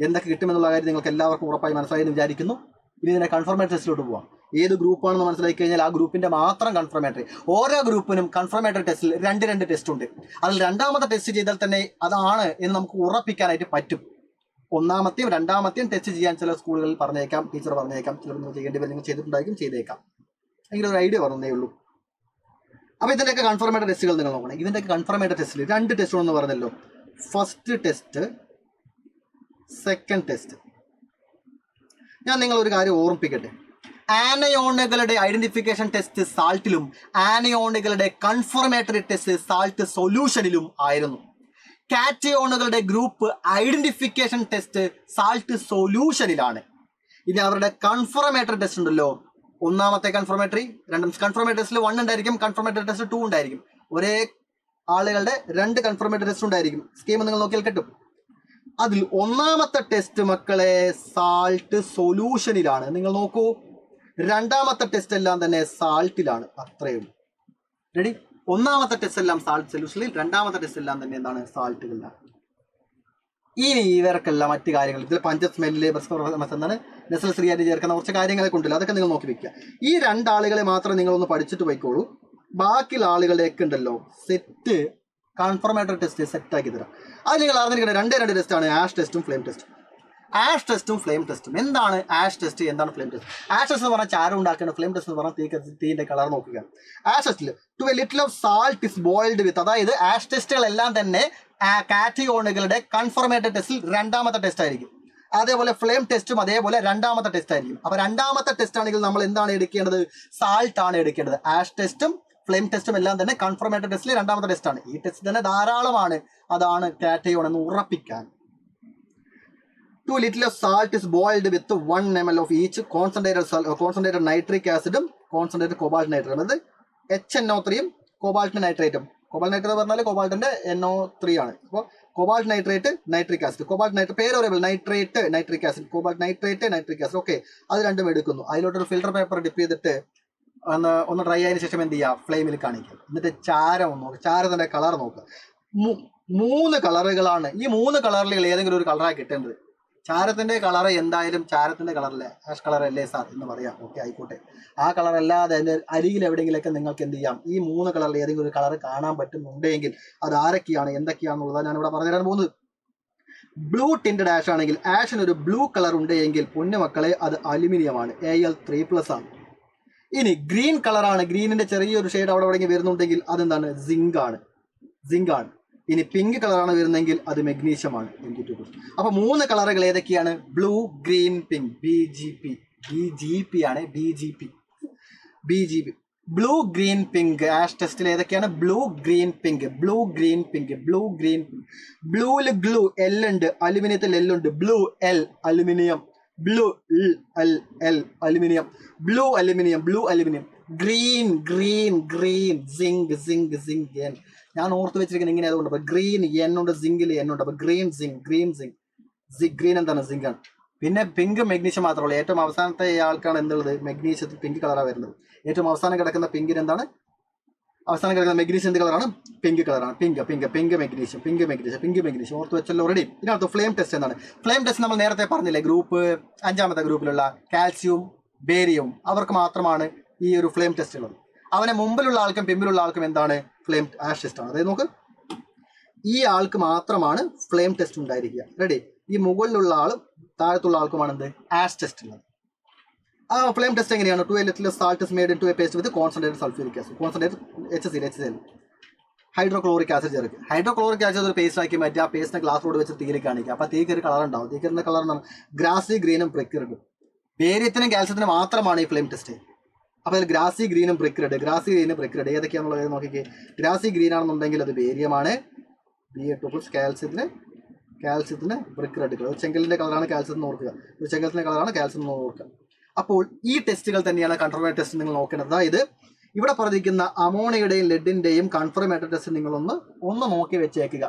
എന്തൊക്കെ കിട്ടുമെന്നുള്ള കാര്യം നിങ്ങൾക്ക് എല്ലാവർക്കും ഉറപ്പായി മനസ്സിലായി എന്ന് വിചാരിക്കുന്നു. ഇനി ഇതിനെ കൺഫർമേറ്ററി ടെസ്റ്റിലോട്ട് പോവാം. ഏത് ഗ്രൂപ്പാണെന്ന് മനസ്സിലാക്കി കഴിഞ്ഞാൽ ആ ഗ്രൂപ്പിന്റെ മാത്രം കൺഫർമേറ്ററി. ഓരോ ഗ്രൂപ്പിനും കൺഫർമേറ്ററി ടെസ്റ്റിൽ 2 ടെസ്റ്റ് ഉണ്ട്. അതിൽ 2ാമത്തെ ടെസ്റ്റ് ചെയ്താൽ തന്നെ അതാണ് എന്ന് നമുക്ക് ഉറപ്പിക്കാനായിട്ട് പറ്റും. 1ാമത്തെയും 2ാമത്തെയും ടെസ്റ്റ് ചെയ്യാൻ ചില സ്കൂളുകളിൽ പറഞ്ഞേക്കാം, ടീച്ചർ പറഞ്ഞേക്കാം, ചിലപ്പോൾ നിങ്ങൾ ചെയ്യേണ്ടി വരും, നിങ്ങൾ ചെയ്തിട്ടുണ്ടായിരിക്കും, ചെയ്തേക്കാം. എങ്കിലും ഒരു ഐഡിയ പറഞ്ഞേ ഉള്ളൂ. അപ്പോൾ ഇതിൻ്റെയൊക്കെ കൺഫർമേറ്ററി ടെസ്റ്റുകൾ നിങ്ങൾ നോക്കണം. ഇതിൻ്റെയൊക്കെ കൺഫർമേറ്ററി ടെസ്റ്റിൽ 2 ടെസ്റ്റുകളെന്ന് പറഞ്ഞല്ലോ. First test, second test. ഞാൻ നിങ്ങളൊരു കാര്യം ഓർമ്മിപ്പിക്കട്ടെ. ആനയോണുകളുടെ ഐഡന്റിഫിക്കേഷൻ ടെസ്റ്റ് സാൾട്ടിലും ആനയോണുകളുടെ കൺഫർമേറ്ററി ടെസ്റ്റ് സാൾട്ട് സൊല്യൂഷനിലും ആയിരുന്നു. കാറ്റയോണുകളുടെ ഗ്രൂപ്പ് ഐഡന്റിഫിക്കേഷൻ ടെസ്റ്റ് സാൾട്ട് സൊല്യൂഷനിലാണ്. ഇനി അവരുടെ കൺഫർമേറ്ററി ടെസ്റ്റ് ഉണ്ടല്ലോ, 1ാമത്തെ കൺഫർമേറ്ററി, 2 കൺഫർമേറ്ററി ടെസ്റ്റിൽ 1 ഉണ്ടായിരിക്കും, കൺഫർമേറ്ററി ടെസ്റ്റ് 2 ഉണ്ടായിരിക്കും. ഒരേ ആളുകളുടെ 2 കൺഫർമേറ്ററി ടെസ്റ്റ് ഉണ്ടായിരിക്കും. സ്കീം നിങ്ങൾ നോക്കിയാൽ കിട്ടും. അതിൽ 1ാമത്തെ ടെസ്റ്റ് മക്കളെ സാൾട്ട് സൊല്യൂഷനിലാണ്. നിങ്ങൾ നോക്കൂ, 2ാമത്തെ ടെസ്റ്റ് എല്ലാം തന്നെ സാൾട്ടിലാണ്. അത്രയേ ഉള്ളൂ. റെഡി? 1ാമത്തെ ടെസ്റ്റ് എല്ലാം സാൾട്ട് സൊല്യൂഷനിൽ, 2ാമത്തെ ടെസ്റ്റ് എല്ലാം തന്നെ എന്താണ്, സാൾട്ടുകളിലാണ്. ഇനി ഇവർക്കുള്ള മറ്റു കാര്യങ്ങൾ, ഇതിൽ പഞ്ച സ്മെല്ല്, എന്താണ് നെസൽ ശ്രീയായിട്ട് ചേർക്കുന്ന കുറച്ച് കാര്യങ്ങളൊക്കെ ഉണ്ടല്ലോ, അതൊക്കെ നിങ്ങൾ നോക്കി വെക്കുക. ഈ 2 ആളുകളെ മാത്രം നിങ്ങളൊന്ന് പഠിച്ചിട്ട് പോയിക്കോളൂ. ബാക്കിയുള്ള ആളുകളുടെയൊക്കെ ഉണ്ടല്ലോ സെറ്റ് കൺഫർമേറ്ററി ടെസ്റ്റ് സെറ്റാക്കി തരാം. അത് നിങ്ങൾ അറിഞ്ഞിരിക്കണം. 2 ടെസ്റ്റാണ്, ആഷ് ടെസ്റ്റും ഫ്ലെയിം ടെസ്റ്റും. ആഷ് ടെസ്റ്റും ഫ്ലെയിം ടെസ്റ്റും. എന്താണ് ആഷ് ടെസ്റ്റ്, എന്താണ് ഫ്ലെയിം ടെസ്റ്റ്? ആഷ് ടെസ്റ്റ് എന്ന് പറഞ്ഞാൽ ചാരം ഉണ്ടാക്കണം, ഫ്ലെയിം ടെസ്റ്റ് എന്ന് പറഞ്ഞാൽ തീന്റെ കളർ നോക്കുക. ആഷ് ടെസ്റ്റിൽ to a little of salt is boiled with, അതായത് ആഷ് ടെസ്റ്റുകളെല്ലാം തന്നെ കാറ്റയോണുകളുടെ കൺഫർമേറ്ററി ടെസ്റ്റിൽ 2ാമത്തെ ടെസ്റ്റ് ആയിരിക്കും. അതേപോലെ ഫ്ലെയിം ടെസ്റ്റും അതേപോലെ 2ാമത്തെ ടെസ്റ്റ് ആയിരിക്കും. അപ്പോൾ 2ാമത്തെ ടെസ്റ്റ് ആണെങ്കിൽ നമ്മൾ എന്താണ് എടുക്കേണ്ടത്, സാൾട്ട് ആണ് എടുക്കേണ്ടത്. ആഷ് ടെസ്റ്റും ഫ്ലെയിം ടെസ്റ്റും എല്ലാം തന്നെ കൺഫർമേറ്ററി ടെസ്റ്റിൽ 2ാമത്തെ ടെസ്റ്റ് ആണ്. ഈ ടെസ്റ്റ് തന്നെ ധാരാളമാണ്. അതാണ് കാറ്റയോൺ എന്ന് ഉറപ്പിക്കാൻ. 2 little of salt is boiled with 1 ml of each concentrated nitric acid, concentrated cobalt nitrate. അതായത് HNO3 കോബാൾട്ട് നൈട്രേറ്റും. കോബാൾട്ട് നൈട്രേറ്റ് പറഞ്ഞാൽ കോബാൾട്ടിന്റെ NO3 ആണ്. അപ്പോൾ cobalt nitrate, nitric acid. Cobalt nitrate പേര് പറയുമ്പോൾ nitrate, nitric acid. Cobalt nitrate, nitric acid. Okay, അത് 2ഉം എടുക്കുന്നു. അതിലോട്ടൊരു filter paper dip ചെയ്തിട്ട് ഒന്ന് ഡ്രൈ ആയതിനു ശേഷം എന്ത് ചെയ്യുക, ഫ്ലെയിമിൽ കാണിക്കുക. എന്നിട്ട് ചാരം നോക്കുക, ചാരത്തിന്റെ കളർ നോക്കുക. 3 കളറുകളാണ്. ഈ 3 കളറിൽ ഏതെങ്കിലും ഒരു കളറാണ് കിട്ടേണ്ടത്. ചാരത്തിന്റെ കളർ എന്തായാലും ചാരത്തിന്റെ കളറല്ലേ, ആഷ് കളർ അല്ലേ സാർ എന്ന് പറയാം. ഓക്കെ, ആയിക്കോട്ടെ. ആ കളർ അല്ലാതെ അതിന്റെ അരികിൽ എവിടെയെങ്കിലൊക്കെ നിങ്ങൾക്ക് എന്ത് ചെയ്യാം, ഈ 3 കളറിൽ ഏതെങ്കിലും ഒരു കളർ കാണാൻ പറ്റുന്നുണ്ടെങ്കിൽ അത് ആരൊക്കെയാണ് എന്തൊക്കെയാണെന്നുള്ളത് ഞാൻ ഇവിടെ പറഞ്ഞു തരാൻ പോകുന്നത്. ബ്ലൂ ടിൻറ്റഡ് ആഷ് ആണെങ്കിൽ, ആഷിന് ഒരു ബ്ലൂ കളർ ഉണ്ടെങ്കിൽ പൊന്നുമക്കളെ അത് അലുമിനിയമാണ്, Al3+ ആണ്. ഇനി ഗ്രീൻ കളറാണ്, ഗ്രീനിന്റെ ചെറിയൊരു ഷെയ്ഡ് അവിടെ എവിടെയെങ്കിലും വരുന്നുണ്ടെങ്കിൽ അതെന്താണ്, സിങ്ക് ആണ്. ഇനി പിങ്ക് കളറാണ് വരുന്നതെങ്കിൽ അത് മെഗ്നീഷ്യം ആണ്, Mg2+. അപ്പൊ 3 കളറുകൾ ഏതൊക്കെയാണ്, ബ്ലൂ, ഗ്രീൻ, പിങ്ക്. BGP ആണ്. BGP blue green pink. Ash ടെസ്റ്റിൽ ഏതൊക്കെയാണ്? Blue green pink, blue green pink, blue green. ബ്ലൂവിൽ ഗ്ലൂ എൽ ഉണ്ട്, അലുമിനിയത്തിൽ എൽ ഉണ്ട്. Blue L aluminium, blue L L aluminium, blue aluminium, blue aluminium. Green green green zinc zinc zinc N. ഞാൻ ഓർത്ത് വെച്ചിരിക്കുന്നത് ഇങ്ങനെ അതുകൊണ്ട്. അപ്പൊ ഗ്രീൻ എന്നുണ്ട്, സിങ്കിൽ എന്നുണ്ട്. അപ്പൊ green zinc, green zinc. Green എന്താണ്? സിങ്ക് ആണ്. പിന്നെ പിങ്ക് മെഗ്നീഷ്യം മാത്രമേ ഉള്ളൂ. ഏറ്റവും അവസാനത്തെ ആൾക്കാണ് എന്തുള്ളത്? മെഗ്നീഷ്യത്തിൽ പിങ്ക് കളറാണ് വരുന്നത്. ഏറ്റവും അവസാനം കിടക്കുന്ന പിങ്കിന് എന്താണ്? അവസാനം കിടക്കുന്ന മെഗ്നീഷ്യം എന്ത് കളറാണ്? പിങ്ക് കളറാണ്. Pink pink pink magnesium, pink magnesium, pink magnesium. ഓർത്ത് വെച്ചല്ലോ ഓൾറെഡി. ഇതിനകത്ത് ഫ്ലെയിം ടെസ്റ്റ് എന്താണ്? ഫ്ലെയിം ടെസ്റ്റ് നമ്മൾ നേരത്തെ പറഞ്ഞില്ലേ, ഗ്രൂപ്പ് 5ാമത്തെ ഗ്രൂപ്പിലുള്ള കാൽസ്യവും ബേരിയവും അവർക്ക് മാത്രമാണ് ഈ ഒരു ഫ്ലെയിം ടെസ്റ്റ് ഉള്ളത്. അവനെ മുമ്പിലുള്ള ആൾക്കും പിമ്പിലുള്ള ആൾക്കും എന്താണ്? ഫ്ലെയിം ആഷ് ടെസ്റ്റ് ആണ്. അതായത് നോക്ക്, ഈ ആൾക്ക് മാത്രമാണ് ഫ്ലെയിം ടെസ്റ്റ് ഉണ്ടായിരിക്കുക. റെഡി? ഈ മുകളിലുള്ള ആളും താഴത്തുള്ള ആൾക്കുമാണ് എന്ത്? ആഷ് ടെസ്റ്റ് ഉള്ളത്. ആ ഫ്ലെയിം ടെസ്റ്റ് എങ്ങനെയാണ്? 2 little salt is made into a paste with concentrated sulfuric acid, concentrated HCl, hydrochloric acid ചേർക്കുക. ഹൈഡ്രോക്ലോറിക് ആസിഡ് ഒരു പേസ്റ്റ് ആക്കി മാറ്റി ആ പേസ്റ്റിനെ ഗ്ലാസ്സിലോട് വെച്ച് തീയിൽ കാണിക്കുക. അപ്പോൾ തീക്ക് ഒരു കളർ ഉണ്ടാവും. തീക്കറിന്റെ കളർ എന്താണ്? ഗ്രാസി ഗ്രീനും ബ്രിക്ക് റെഡും. ബേരിയത്തിനും കാൽസ്യത്തിനും മാത്രമാണ് ഈ ഫ്ലെയിം ടെസ്റ്റ്. അപ്പോൾ അതിൽ ഗ്രാസി ഗ്രീനും ബ്രിക്ക് റെഡ്, ഗ്രാസി ഗ്രീനും ബ്രിക്ക് റെഡ് ഏതൊക്കെയാണെന്നുള്ളത് നോക്കിക്കേ. ഗ്രാസി ഗ്രീൻ ആണെന്നുണ്ടെങ്കിൽ അത് ബേരിയമാണ്. Ba2+, കാൽസ്യത്തിന് ബ്രിക്ക് റെഡ് കളർ. ചെങ്കലിന്റെ കളറാണ് കാൽസ്യത്തിന് ഓർക്കുക. ഒരു ചെങ്കലിന്റെ കളറാണ് കാൽസ്യം ഓർക്കുക. അപ്പോൾ ഈ ടെസ്റ്റുകൾ തന്നെയാണ് കൺഫർമേറ്ററി ടെസ്റ്റ് നിങ്ങൾ നോക്കേണ്ടത്. അതായത് ഇവിടെ പറഞ്ഞിരിക്കുന്ന അമോണിയയുടെയും ലെഡിന്റെയും കൺഫർമേറ്ററി ടെസ്റ്റ് നിങ്ങളൊന്ന് നോക്കി വെച്ചേക്കുക.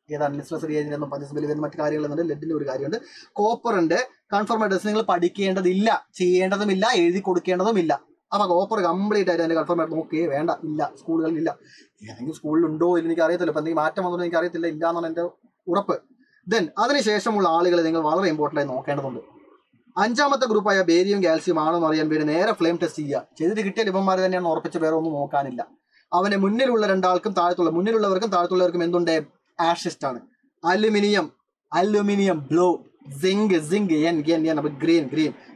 ഏതാണ്? നിസ്ലസ് റിയേജന്റ്, പഞ്ചസ്ബലി, മറ്റു കാര്യങ്ങളുണ്ട്. ലെഡിന്റെ ഒരു കാര്യമുണ്ട്. കോപ്പറിന്റെ കൺഫർമേറ്ററി ടെസ്റ്റ് നിങ്ങൾ പഠിക്കേണ്ടതില്ല, ചെയ്യേണ്ടതുമില്ല, എഴുതി കൊടുക്കേണ്ടതുമില്ല. അപ്പൊ കോപ്പർ കംപ്ലീറ്റ് ആയിട്ട് അതിന്റെ കൺഫർമേറ്ററി നോക്കിയേ വേണ്ട. ഇല്ല, സ്കൂളുകളിൽ ഇല്ല. ഏതെങ്കിലും സ്കൂളിലുണ്ടോ ഇല്ല എനിക്ക് അറിയത്തില്ല. ഇപ്പൊ എന്തെങ്കിലും മാറ്റം വന്നോ എനിക്ക് അറിയത്തില്ല. ഇല്ല എന്നാണ് എന്റെ ഉറപ്പ്. ദെൻ അതിനുശേഷമുള്ള ആളുകളെ നിങ്ങൾ വളരെ ഇമ്പോർട്ടൻ്റ് ആയി നോക്കേണ്ടതുണ്ട്. 5ാമത്തെ ഗ്രൂപ്പായ ബേരിയം കാൽസ്യം ആണെന്ന് അറിയാൻ വേണ്ടി നേരെ ഫ്ലെയിം ടെസ്റ്റ് ചെയ്യുക. ചെയ്തിട്ട് കിട്ടിയ ലിപന്മാർ തന്നെയാണ് ഉറപ്പിച്ച് വേറെ ഒന്നും നോക്കാനില്ല. അവന് മുന്നിലുള്ള രണ്ടാൾക്കും മുന്നിലുള്ളവർക്കും താഴത്തുള്ളവർക്കും എന്തുണ്ട്? ആഷിസ്റ്റ് ആണ്. അലുമിനിയം ബ്ലൂ, സിങ്ക് എൻ. അപ്പോൾ ഗ്രീൻ.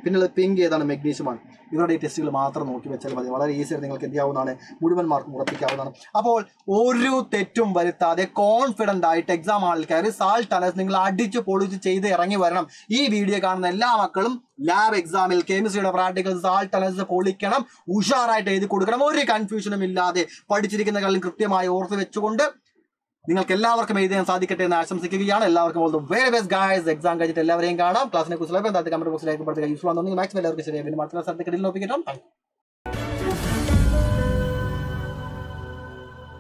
പിന്നുള്ളത് പിങ്ക് ഏതാണ്? മെഗ്നീഷ്യമാണ്. ഇവരുടെ ഈ ടെസ്റ്റുകൾ മാത്രം നോക്കി വെച്ചാൽ മതി. വളരെ ഈസിയായിട്ട് നിങ്ങൾക്ക് എന്ത് ചെയ്യാവുന്നതാണ്? മുഴുവൻ മാർക്കും ഉറപ്പിക്കാവുന്നതാണ്. അപ്പോൾ ഒരു തെറ്റും വരുത്താതെ കോൺഫിഡൻ്റ് ആയിട്ട് എക്സാം ഹാളിൽ കയറി സാൾട്ട് അനാലിസിസ് നിങ്ങൾ അടിച്ച് പൊളിച്ച് ചെയ്ത് ഇറങ്ങി വരണം. ഈ വീഡിയോ കാണുന്ന എല്ലാ മക്കളും ലാബ് എക്സാമിൽ കെമിസ്ട്രിയുടെ പ്രാക്ടിക്കൽ സാൾട്ട് അനാലിസിസ് പൊളിക്കണം, ഉഷാറായിട്ട് എഴുതി കൊടുക്കണം. ഒരു കൺഫ്യൂഷനും ഇല്ലാതെ പഠിച്ചിരിക്കുന്ന കാര്യം കൃത്യമായി ഓർത്ത് വെച്ചുകൊണ്ട് നിങ്ങൾക്ക് എല്ലാവർക്കും എഴുതാൻ സാധിക്കട്ടെ എന്ന് ആശംസിക്കുകയാണ്. എല്ലാവർക്കും all the very best guys. Exam കഴിഞ്ഞിട്ട് എല്ലാവരെയും കാണാം. ക്ലാസ്സിനെ കുറിച്ച് കമന്റ് ബോക്സിലേക്ക് യൂസ്ഫുൾ ആണെന്നുണ്ടെങ്കിൽ മാക്സിമം എല്ലാവർക്കും ശരിയായി. പിന്നെ മറ്റുള്ള സ്ഥലത്തേക്ക് നോക്കിയിട്ടും